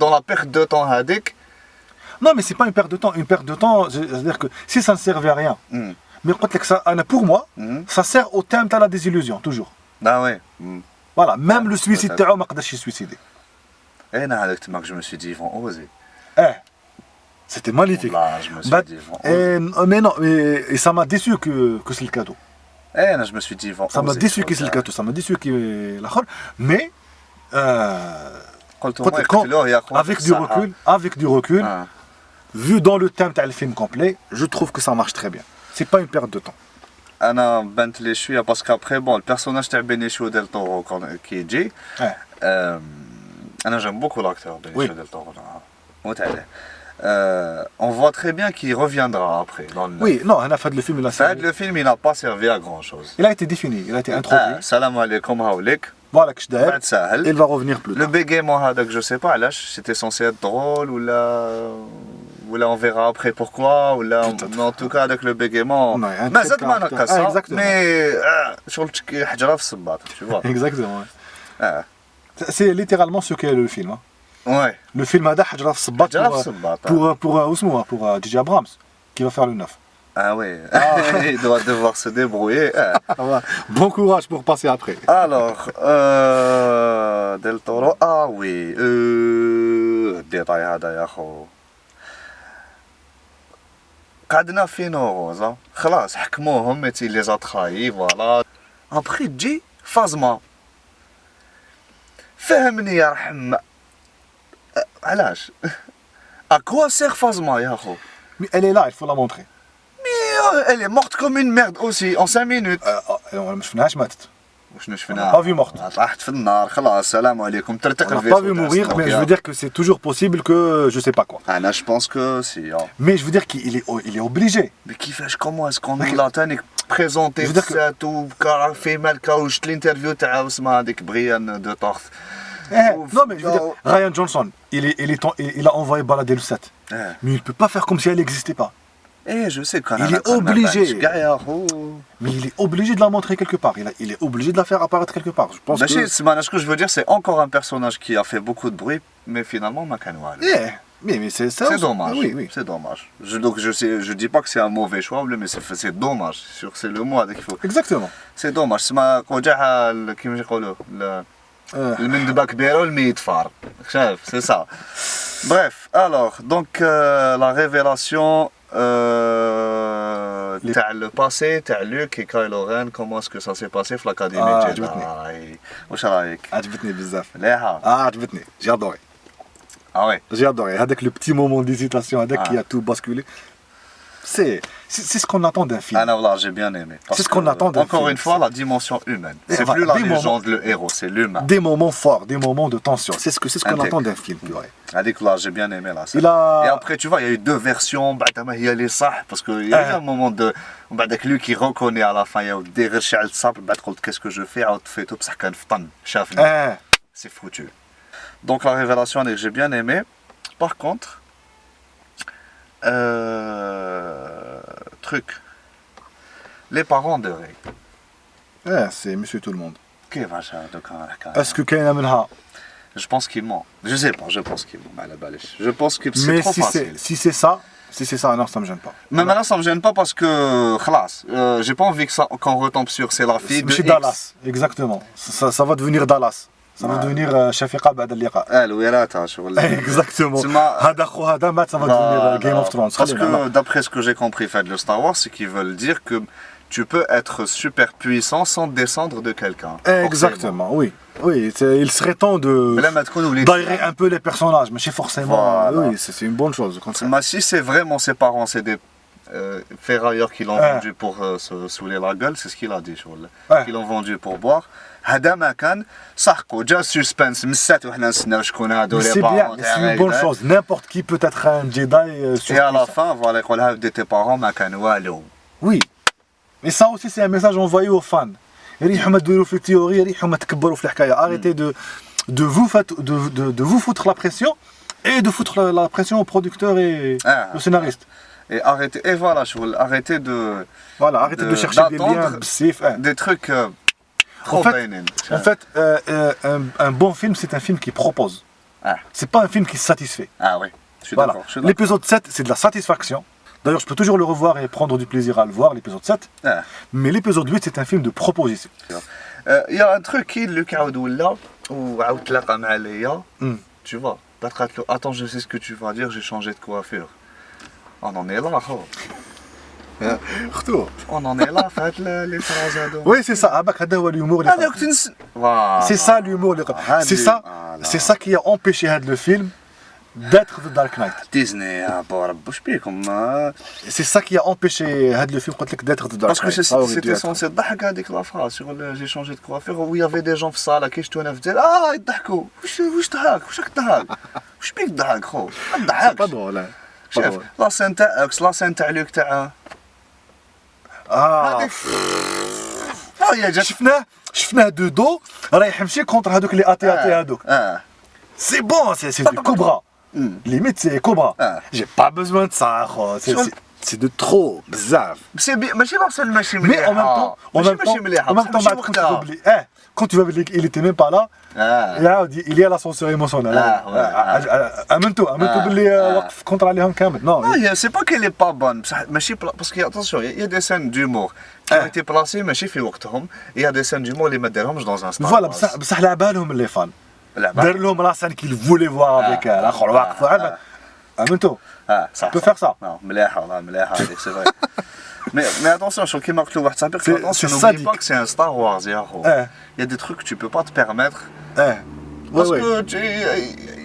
dans la perte de temps hadik. Non, mais c'est pas une perte de temps. Une perte de temps, c'est-à-dire que si ça ne servait à rien, mais pour moi, ça sert au thème de la désillusion, toujours. Ah oui. Voilà, même le suicide, il ne peut suicider. Et je me suis dit, ils vont oser. C'était magnifique. Là, je me suis dit, ils vont oser. Mais non, et ça m'a déçu que c'est le cadeau. Je me suis dit, ils vont oser. Ça m'a déçu que c'est le cadeau, ça m'a déçu que la mais avec du recul, vu dans le thème du film complet, je trouve que ça marche très bien. C'est pas une perte de temps. انا بنت لي شويه باسكو ابخي بون البيرسوناج تاع بينيشيو ديل طورو كي يجي انا جيم بوكو لاكتور بينيشيو ديل طورو موت عليه on voit très bien qu'il reviendra après dans le oui non le film il n'a pas servi à grand chose. Il a été défini, il a été introduit. Salam alaikum haoulek. Voilà que je il va revenir plus tard. Le bégaiement hadak je sais pas là c'était censé être drôle ou là on verra après pourquoi ou là mais en tout cas avec le bégaiement mais ça ما نقص mais شغل حجره في الصباط tu vois. Exactement. C'est littéralement ce qu'est le film. Ouais. Le film هذا حجره في الصباط pour DJ Abrams qui va faire le 9. Ah oui, il doit devoir se débrouiller. Bon courage pour passer après. Alors, Del Toro, ah oui, détail هذا يا خو. قعدنا في نوروز خلاص حكموهم متي لي زاتخاي فوالا. Après تجي فازما. فهمني يا رحمة. علاش؟ À quoi sert Phasma يا خو؟ Mais elle est là, il faut la montrer. Elle est morte comme une merde aussi en 5 minutes. ما شفناهاش ماتت. واش شفناها؟ pas vu morte. طاحت في النار خلاص السلام عليكم ترتق الفيسو. Pas vu mourir mais je veux dire que c'est toujours possible que je sais pas quoi. انا je pense que si. Mais je veux dire qu'il est obligé. Mais كيفاش comment est-ce qu'on l'a تاني présenté ساتو في مالكا وشت الانترفيو تاع اسمها هذيك بريان دو طورث. Non mais je veux dire Ryan Johnson il a envoyé balader le set. Mais il peut pas faire comme si elle n'existait pas. Je sais quand il est obligé. Mais il est obligé de la montrer quelque part. Il est obligé de la faire apparaître quelque part. Je pense ce que je veux dire, c'est encore un personnage qui a fait beaucoup de bruit, mais finalement, Makanoa. Mais c'est ça. C'est dommage. Oui. C'est dommage. Donc je dis pas que c'est un mauvais choix, mais c'est dommage. C'est le mot qu'il faut. Exactement. C'est dommage. C'est ça. Bref, alors, donc la révélation. Le passé, Luke et Kylo Ren, comment est-ce que ça s'est passé dans l'Académie Jedi? Wesh رايك? عجبتني بزاف. مليحة. عجبتني. J'ai adoré. Ah ouais. J'ai adoré. Avec le petit moment d'hésitation, avec qui a tout basculé. C'est ce qu'on attend d'un film. Ah non, là, j'ai bien aimé. C'est ce qu'on attend d'un film. Encore une fois, la dimension humaine. C'est plus la légende, le héros, c'est l'humain. Des moments forts, des moments de tension. C'est ce qu'on attend d'un film. Là, j'ai bien aimé là. Et après, tu vois, il y a eu 2 versions. Il y a les sahs, parce qu'il y a eu un moment de. Lui qui reconnaît à la fin, il y a des recherches de sable. Qu'est-ce que je fais? C'est foutu. Donc, la révélation, j'ai bien aimé. Par contre. Truc. Les parents de Rey. C'est Monsieur Tout le Monde. Est-ce que Kaina Menha? Je pense qu'il ment. Je sais pas, je pense qu'il ment. Je pense que c'est trop facile. Si c'est ça, non, ça me gêne pas. Mais maintenant, ça me gêne pas parce que, khalas, j'ai pas envie qu'on retombe sur c'est la fille de X. Dallas, exactement. Ça va devenir Dallas. Ça va devenir Shafiqa بعد اللقاء. الولاده شغل. Exactement. هذا خو هذا مات, ça va devenir Game of Thrones. Parce que d'après ce que j'ai compris fait de Star Wars, c'est qu'ils veulent dire que tu peux être super puissant sans descendre de quelqu'un. Exactement, oui. Oui, il serait temps de d'aérer un peu les personnages, mais c'est forcément. Oui, c'est une bonne chose. Mais si c'est vraiment ses parents, c'est des ferrailleurs qui l'ont vendu pour se saouler la gueule, c'est ce qu'il a dit. Qu'ils l'ont vendu pour boire. هذا ما كان صحقوا جا سسبنس مسات وحنا نستناو شكون هادو لي بارون. C'est une bonne chose. N'importe qui peut être un Jedi. Et à la fin, voilà, يقولها de tes parents ما كان والو. Oui. Mais ça aussi c'est un message envoyé aux fans. ريحوا ما تديروا في التيوري, ريحوا ما تكبروا في الحكايه. Arrêtez de vous foutre la pression et de foutre la pression aux producteurs et aux scénaristes. Et arrêtez de... Voilà, arrêtez de chercher des liens, des trucs trop bénins. En fait, un bon film, c'est un film qui propose. C'est pas un film qui satisfait. Ah oui, je suis d'accord. L'épisode 7, c'est de la satisfaction. D'ailleurs, je peux toujours le revoir et prendre du plaisir à le voir, l'épisode 7. Mais l'épisode 8, c'est un film de proposition. Il y a un truc qui le Kaodoula, ou Aoutlaka Maléa, tu vois. Attends, je sais ce que tu vas dire, j'ai changé de coiffure. On en est là, on en est là, faites les phrases. Oui, c'est ça. l'humour. C'est ça l'humour. C'est ça qui a empêché le film d'être The Dark Knight. Disney, c'est ça qui a empêché le film d'être The Dark Knight. Parce que c'était censé être la phrase sur j'ai changé de coiffure où il y avait des gens في الصاله كيشتونا في الجزائر يضحكوا واش تضحك واش راك تضحك واش بيك تضحك خو ما تضحكش با درول شوف لا سين تاع اكس لا سين تاع لوك تاع شفناه دو دو رايح يمشي كونتر هذوك اللي اتي هذوك سي بون سي دو كوبرا limite c'est Cobra. J'ai pas besoin de ça. C'est de trop, bzaf. Mais en même temps, quand tu vas il était même pas là. Il est à l'ascenseur émotionnel. contre عليهم كامل. Non, c'est pas qu'elle est pas bonne. Parce que attention, il y a des scènes d'humour qui ont été placées ماشي في وقتهم. Il y a des scènes d'humour اللي ما دارهمش dans un Star Wars. Voilà, بصح لعبالهم les fans. دار لهم la scène qu'ils voulaient voir avec الاخر واقف. Amento. Ça peut faire ça. Non, مليحة, c'est vrai. Mais attention, sur qui marque le WhatsApp, attention, n'oublie pas que c'est un Star Wars. Il y a des trucs que tu peux pas te permettre. Parce que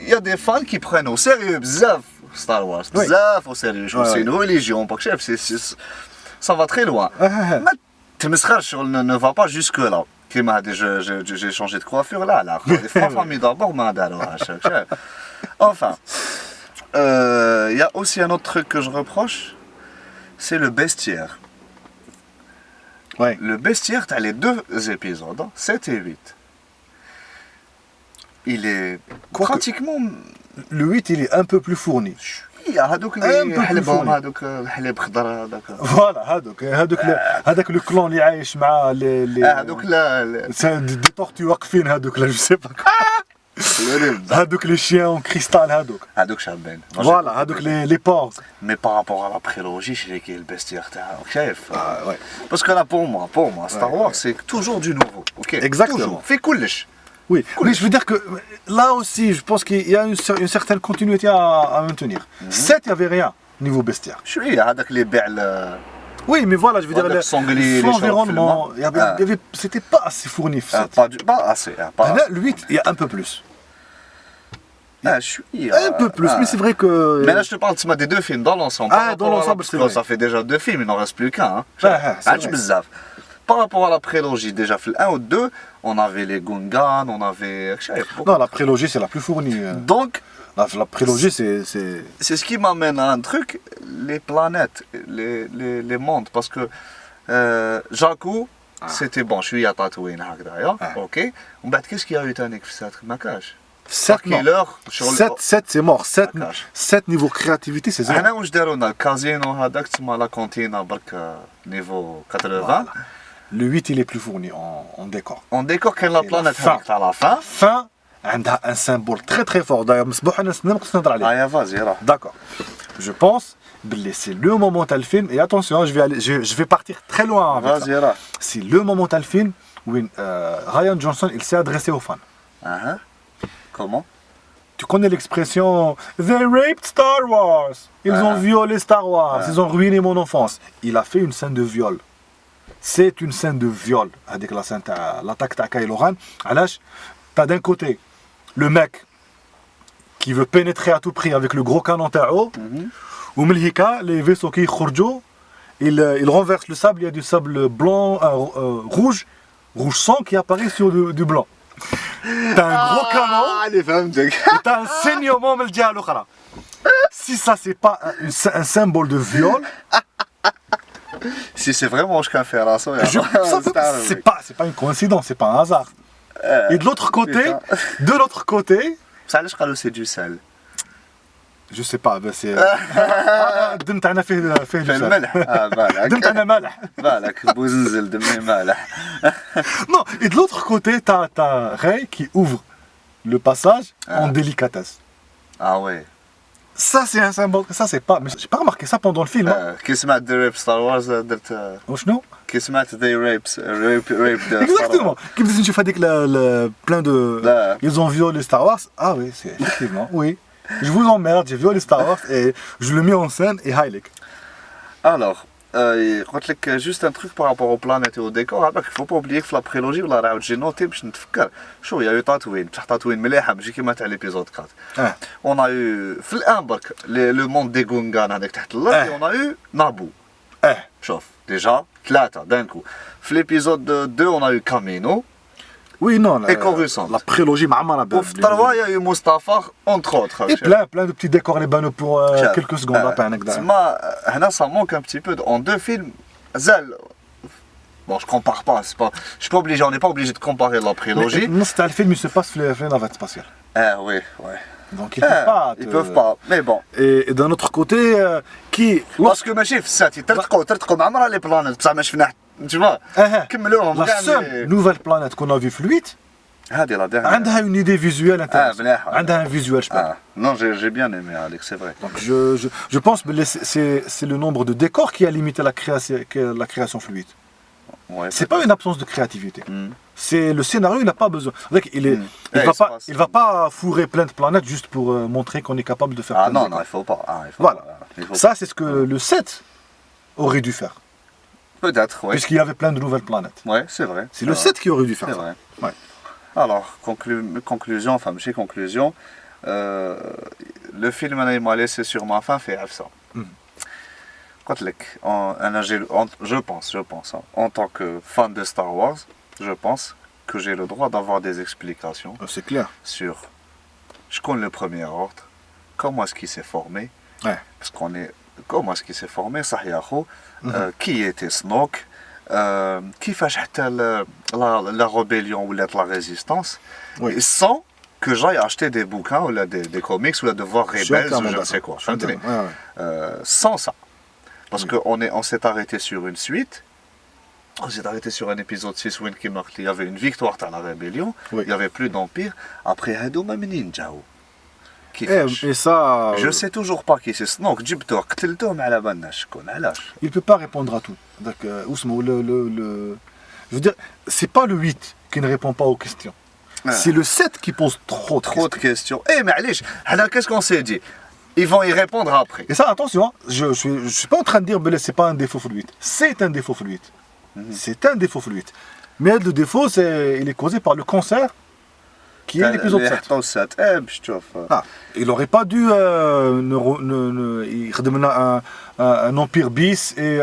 il y a des fans qui prennent au sérieux bzaf Star Wars, bzaf au sérieux. C'est une religion, pas que chef, ça va très loin. Mais ne va pas jusque là. J'ai changé de coiffure là. Les familles d'abord m'a donné. Enfin. Il y a aussi un autre truc que je reproche, c'est le bestiaire. Le bestiaire, tu as les deux épisodes, 7 et 8. Il est pratiquement... Le 8, il est un peu plus fourni. Voilà, هذاك le clan اللي عايش مع des tortues واقفين هذوك je sais pas. هذوك les chiens en cristal هذوك شابين. Voilà, هذوك les porcs. Mais par rapport à la prélogie, je sais qu'il y a le bestiaire تاعو شايف. Parce que là pour moi Star Wars c'est toujours du nouveau. OK. Exactement. في كلش. Oui, mais je veux dire que là aussi, je pense qu'il y a une certaine continuité à maintenir. 7, il n'y avait rien niveau bestiaire. Oui, mais voilà, je veux dire, l'environnement, c'était pas assez fourni. Pas assez. Le 8, il y a un peu plus. Un peu plus, mais c'est vrai que... Mais là, je te parle des deux films dans l'ensemble. Dans l'ensemble, c'est vrai. Ça fait déjà 2 films, il n'en reste plus qu'un. Par rapport à la prélogie, déjà, le 1 ou 2, on avait les Gungans, on avait... Non, la prélogie, c'est la plus fournie. Donc... La prélogie, c'est... C'est ce qui m'amène à un truc, les planètes, les mondes, parce que Jakku, c'était bon, je suis à Tatooine, ok. Qu'est-ce qu'il y a eu Tanik Makage 7 c'est mort. 7 niveau créativité, c'est zéro. Nous, on a le casino, la cantine, niveau 80. Le 8, il est plus fourni en décor. En décor, quelle la planète à la fin. Fin, un symbole très très fort. D'ailleurs, vas-y, d'accord. Je pense que c'est le moment du film. Et attention, je vais partir très loin avec ça. C'est le moment du film où Rian Johnson il s'est adressé aux fans. Comment? Tu connais l'expression They raped Star Wars. Ils ont violé Star Wars. Ils ont ruiné mon enfance. Il a fait une scène de viol. C'est une scène de viol. Avec la scène l'attaque de Kylo Ren. T'as d'un côté le mec qui veut pénétrer à tout prix avec le gros canon Tao. Ou les vaisseaux qui sortent, il renverse le sable. Il y a du sable blanc, rouge sang qui apparaît sur du blanc. T'as un gros canon et t'as un saignement de l'autre l'autre. Si ça c'est pas un symbole de viol, si c'est vraiment je qu'à faire là, c'est pas une coïncidence, c'est pas un hasard. Et de l'autre côté, Ça allait, je crois, c'est du sel. je sais pas, c'est. الدم تاعنا فيه في du sel. الملح. بالك. الدم تاعنا مالح. بالك بوزنزل دمي مالح. Non, et de l'autre côté, t'as Rey qui ouvre le passage en délicatesse. Ah ouais. Ça, c'est un symbole. Ça, c'est pas. Mais j'ai pas remarqué ça pendant le film. Hein. كي سمعت The Rape Star Wars درت وشنو؟ كي سمعت They Raped Star Wars. Exactement. Qui me dit, tu fais des plein de. Là. Ils ont violé Star Wars. Ah oui, c'est effectivement. Oui. Je vous emmerde, j'ai violé Star Wars et je le mets en scène et highlight. Alors, قلت لك juste un truc par rapport aux planètes et au décor. Il faut pas oublier que في la prélogie ولا راه j'ai noté باش نتفكر شو يا تاتوين بصح تاتوين مليحه ماشي كيما تاع ليبيزود 4. On a eu في الان برك le monde des Gungans هذاك تحت الارض et on a eu Naboo. شوف déjà ثلاثه d'un coup. في l'épisode 2 on a eu Kamino. Oui, non. Et Coruscant. La prélogie معمرة وفي الثروه il y a eu Mustafar entre autres. Et plein de petits décors les banneaux pour quelques secondes à peine. تسمى هنا ça manque un petit peu en deux films زال. Bon, je compare pas, c'est pas, je suis pas obligé, on n'est pas obligé de comparer la prélogie. Non, c'était le film, il se passe sur les navettes spatiales. Oui, ouais. Donc ils peuvent pas. Ils peuvent pas, mais bon. Et d'un autre côté, qui. Parce que ماشي في الساتي ترتقوا مع مرة les planètes بصح ما شفنا tu vois. كملوهم. La seule nouvelle planète qu'on a vue fluide. هذه la dernière. عندها une idée visuelle intéressante. عندها un visuel, je pense. Non, j'ai bien aimé Alex, c'est vrai. Donc je pense que c'est le nombre de décors qui a limité la création fluide. Ouais, c'est pas une absence de créativité. C'est le scénario, il n'a pas besoin. Il va pas fourrer plein de planètes juste pour montrer qu'on est capable de faire. Ah non, il faut pas. Voilà. Ça, c'est ce que le 7 aurait dû faire. Peut-être, oui. Puisqu'il y avait plein de nouvelles planètes. Ouais, c'est vrai. C'est le 7 qui aurait dû faire ça. Vrai. Ouais. Alors, conclusion, enfin, chez conclusion, le film il m'a laissé sur ma faim fait ça. Je pense, hein, en tant que fan de Star Wars, je pense que j'ai le droit d'avoir des explications. C'est clair. Sur je connais le premier ordre, comment est-ce qu'il s'est formé, parce qu'on est, comment est-ce qu'il s'est formé, qui était Snoke, كيفاش حتى la rébellion ou la résistance, sans que j'aille acheter des bouquins ou des comics ou de voir Rebels ou je ne sais quoi. Sans ça. Parce qu'on s'est arrêté sur une suite, on s'est arrêté sur un épisode 6 où il y avait une victoire à la rébellion, il n'y avait plus d'empire, après Hadouma Ninjao. Et ça. Je sais toujours pas qui c'est Snoke, جبته قتلته ما على بالناش شكون علاش. Il peut pas répondre à tout. Donc je veux dire, c'est pas le 8 qui ne répond pas aux questions. C'est le 7 qui pose trop de questions. Eh mais معليش, alors qu'est-ce qu'on s'est dit? Ils vont y répondre après. Et ça, attention, je suis pas en train de dire que c'est pas un défaut fluide. C'est un défaut fluide. C'est un défaut fluide. Mais le défaut, il est causé par le concert qui est l'épisode 7. Il n'aurait pas dû un empire bis et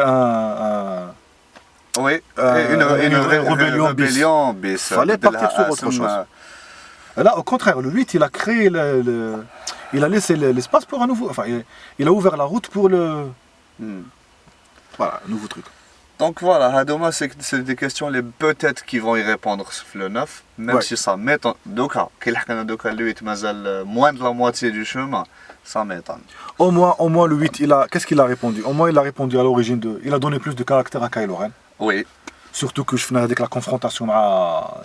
une rébellion bis. Il fallait partir sur autre chose. Là, au contraire, le 8, il a créé il a laissé l'espace pour un nouveau. Enfin, il a ouvert la route pour voilà, un nouveau truc. Donc voilà, Hadoma, c'est des questions, les peut-être qui vont y répondre le 9, même si ça m'étonne. Doka, le 8, moins de la moitié du chemin, ça m'étonne. Au moins le 8, qu'est-ce qu'il a répondu? Au moins il a répondu à l'origine de. Il a donné plus de caractère à Kylo Ren. Oui. Surtout que je faisais avec la confrontation à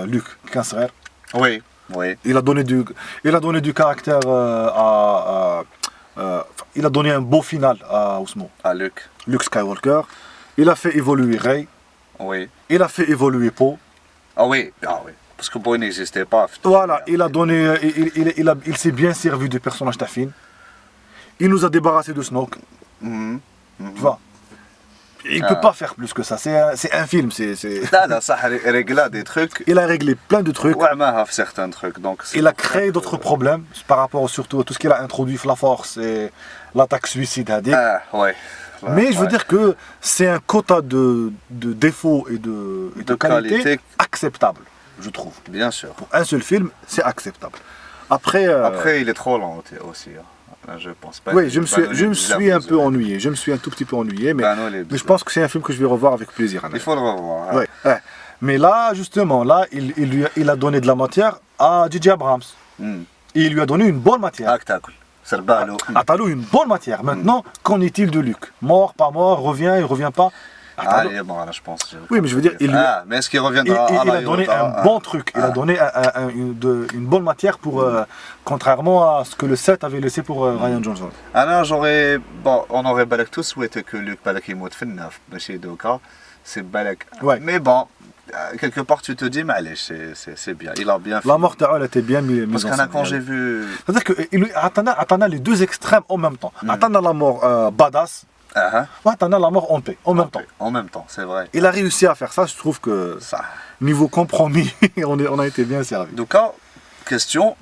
Luke Kinsrer. Oui. Il a donné du caractère il a donné un beau final à Ousmane. À Luke. Luke Skywalker. Il a fait évoluer Rey. Oui. Il a fait évoluer Poe. Ah oui. Parce que Poe n'existait pas. Voilà, il a donné. Il s'est bien servi du personnage d'Afin. Il nous a débarrassé de Snoke. Tu vois. Il ne peut pas faire plus que ça. C'est un film. Là, ça a réglé des trucs. Il a réglé plein de trucs. Ouais, mais certains trucs. Donc, il a créé d'autres problèmes par rapport surtout à tout ce qu'il a introduit, la force et l'attaque suicide. Ouais. Mais je veux dire que c'est un quota de défauts et de qualité acceptable, je trouve. Bien sûr. Pour un seul film, c'est acceptable. Après, il est trop lent aussi. Je pense pas. Oui, je me suis un peu ennuyé. Je me suis un tout petit peu ennuyé, mais je pense que c'est un film que je vais revoir avec plaisir. Il faut le revoir. Mais là, justement, là, il a donné de la matière à J.J. Abrams. Et il lui a donné une bonne matière. Atalo une bonne matière. Maintenant, qu'en est-il de Luke? Mort, pas mort, revient, il revient pas? Il est mort là, je pense. Oui, mais je veux dire, mais est-ce qu'il reviendra il a donné un bon truc. Il a donné une bonne matière pour, contrairement à ce que le 7 avait laissé pour Ryan Johnson. On aurait balak tous souhaité que Luke balak il moute fin neuf, chez Doka. C'est balak. Ouais. Mais bon, quelque part tu te dis, mais allez, c'est bien. Il a bien fait. La mort elle était bien mise parce en qu'un scène. quand j'ai vu. C'est-à-dire qu'Atana les deux extrêmes en même temps. Atana la mort badass. Atana la mort en paix en même temps. En même temps, c'est vrai. Il a réussi à faire ça. Je trouve que ça. Niveau compromis, on a été bien servi. Donc, question.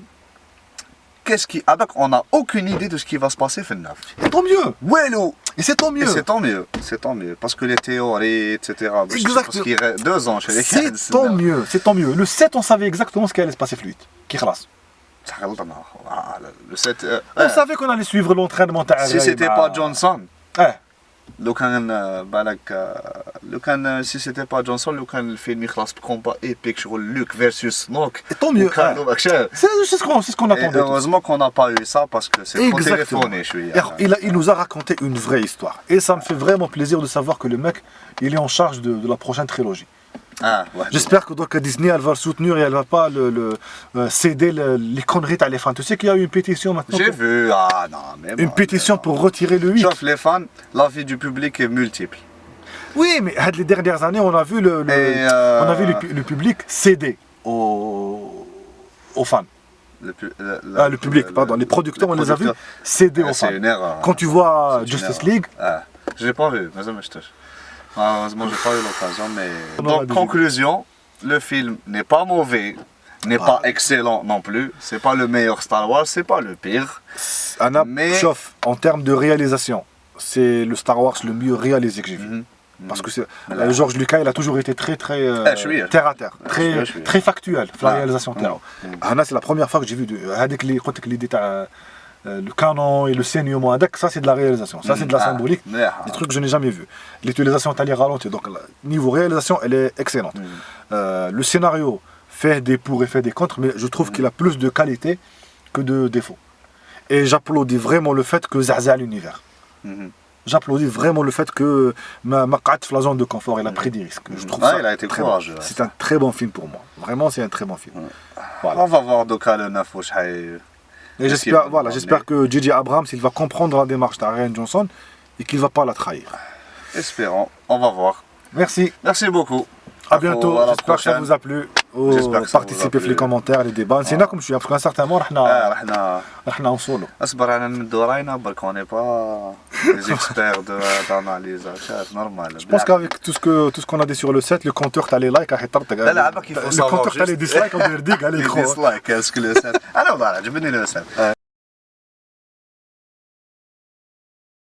On n'a aucune idée de ce qui va se passer fin neuf. Et tant mieux. Wello. Et c'est tant mieux. C'est tant mieux. Parce que les théories, etc. Exactement. Parce qu'il reste 2 ans chez les C'est tant mieux. Le 7, on savait exactement ce qui allait se passer fluide. Qui classe. Le 7. On savait qu'on allait suivre l'entraînement. Si c'était pas Johnson. Si c'était pas Johnson, le film il classe combat épique sur Luke versus Snoke. Et tant mieux. C'est ce qu'on attendait. Heureusement qu'on n'a pas eu ça parce que c'est trop téléphoné. Il nous a raconté une vraie histoire. Et ça me fait vraiment plaisir de savoir que le mec, il est en charge de la prochaine trilogie. J'espère que donc Disney elle va le soutenir et elle va pas céder les conneries à les fans. Tu sais qu'il y a eu une pétition maintenant. J'ai vu, une pétition pour retirer le 8. Sauf les fans, l'avis du public est multiple. Oui, mais les dernières années, on a vu le public céder aux fans. Le public, pardon, les producteurs, on les a vus céder aux fans. C'est une erreur. Quand tu vois Justice League. Je l'ai pas vu, mais ça me touche. Malheureusement, j'ai pas eu l'occasion, mais. Donc, conclusion, le film n'est pas mauvais, n'est pas excellent non plus. C'est pas le meilleur Star Wars, c'est pas le pire. Sauf en termes de réalisation, c'est le Star Wars le mieux réalisé que j'ai vu. Parce que George Lucas, il a toujours été très terre à terre, très factuel, la réalisation. C'est la première fois que j'ai vu le canon et le saignement, ça c'est de la réalisation, ça c'est de la symbolique, des trucs que je n'ai jamais vu. L'utilisation est allée ralentir, donc niveau réalisation elle est excellente. Le scénario fait des pour et fait des contre, mais je trouve qu'il a plus de qualité que de défauts. Et j'applaudis vraiment le fait que Zaza l'univers. J'applaudis vraiment le fait que ma la zone de confort, elle a pris des risques. Je trouve ça il a été courageux. C'est un très bon film pour moi. Vraiment, c'est un très bon film. Voilà. On va voir Doka le 9 et j'espère que J.J. Abrams il va comprendre la démarche de Ryan Johnson et qu'il ne va pas la trahir. Espérons, on va voir. Merci. Merci beaucoup. À bientôt. J'espère que ça vous a plu. Participez في les commentaires, les débats. نسيناكم شويه parce qu'à un certain moment رحنا وصولوا. اصبر على نمدوا راينا برك on n'est pas des experts d'analyse, c'est normal. Je pense qu'avec tout ce qu'on a dit sur le set, le compteur t'as les likes le compteur t'as les dislikes on va dire allez dislikes est-ce que le set. انا ما بعرف جبني le set.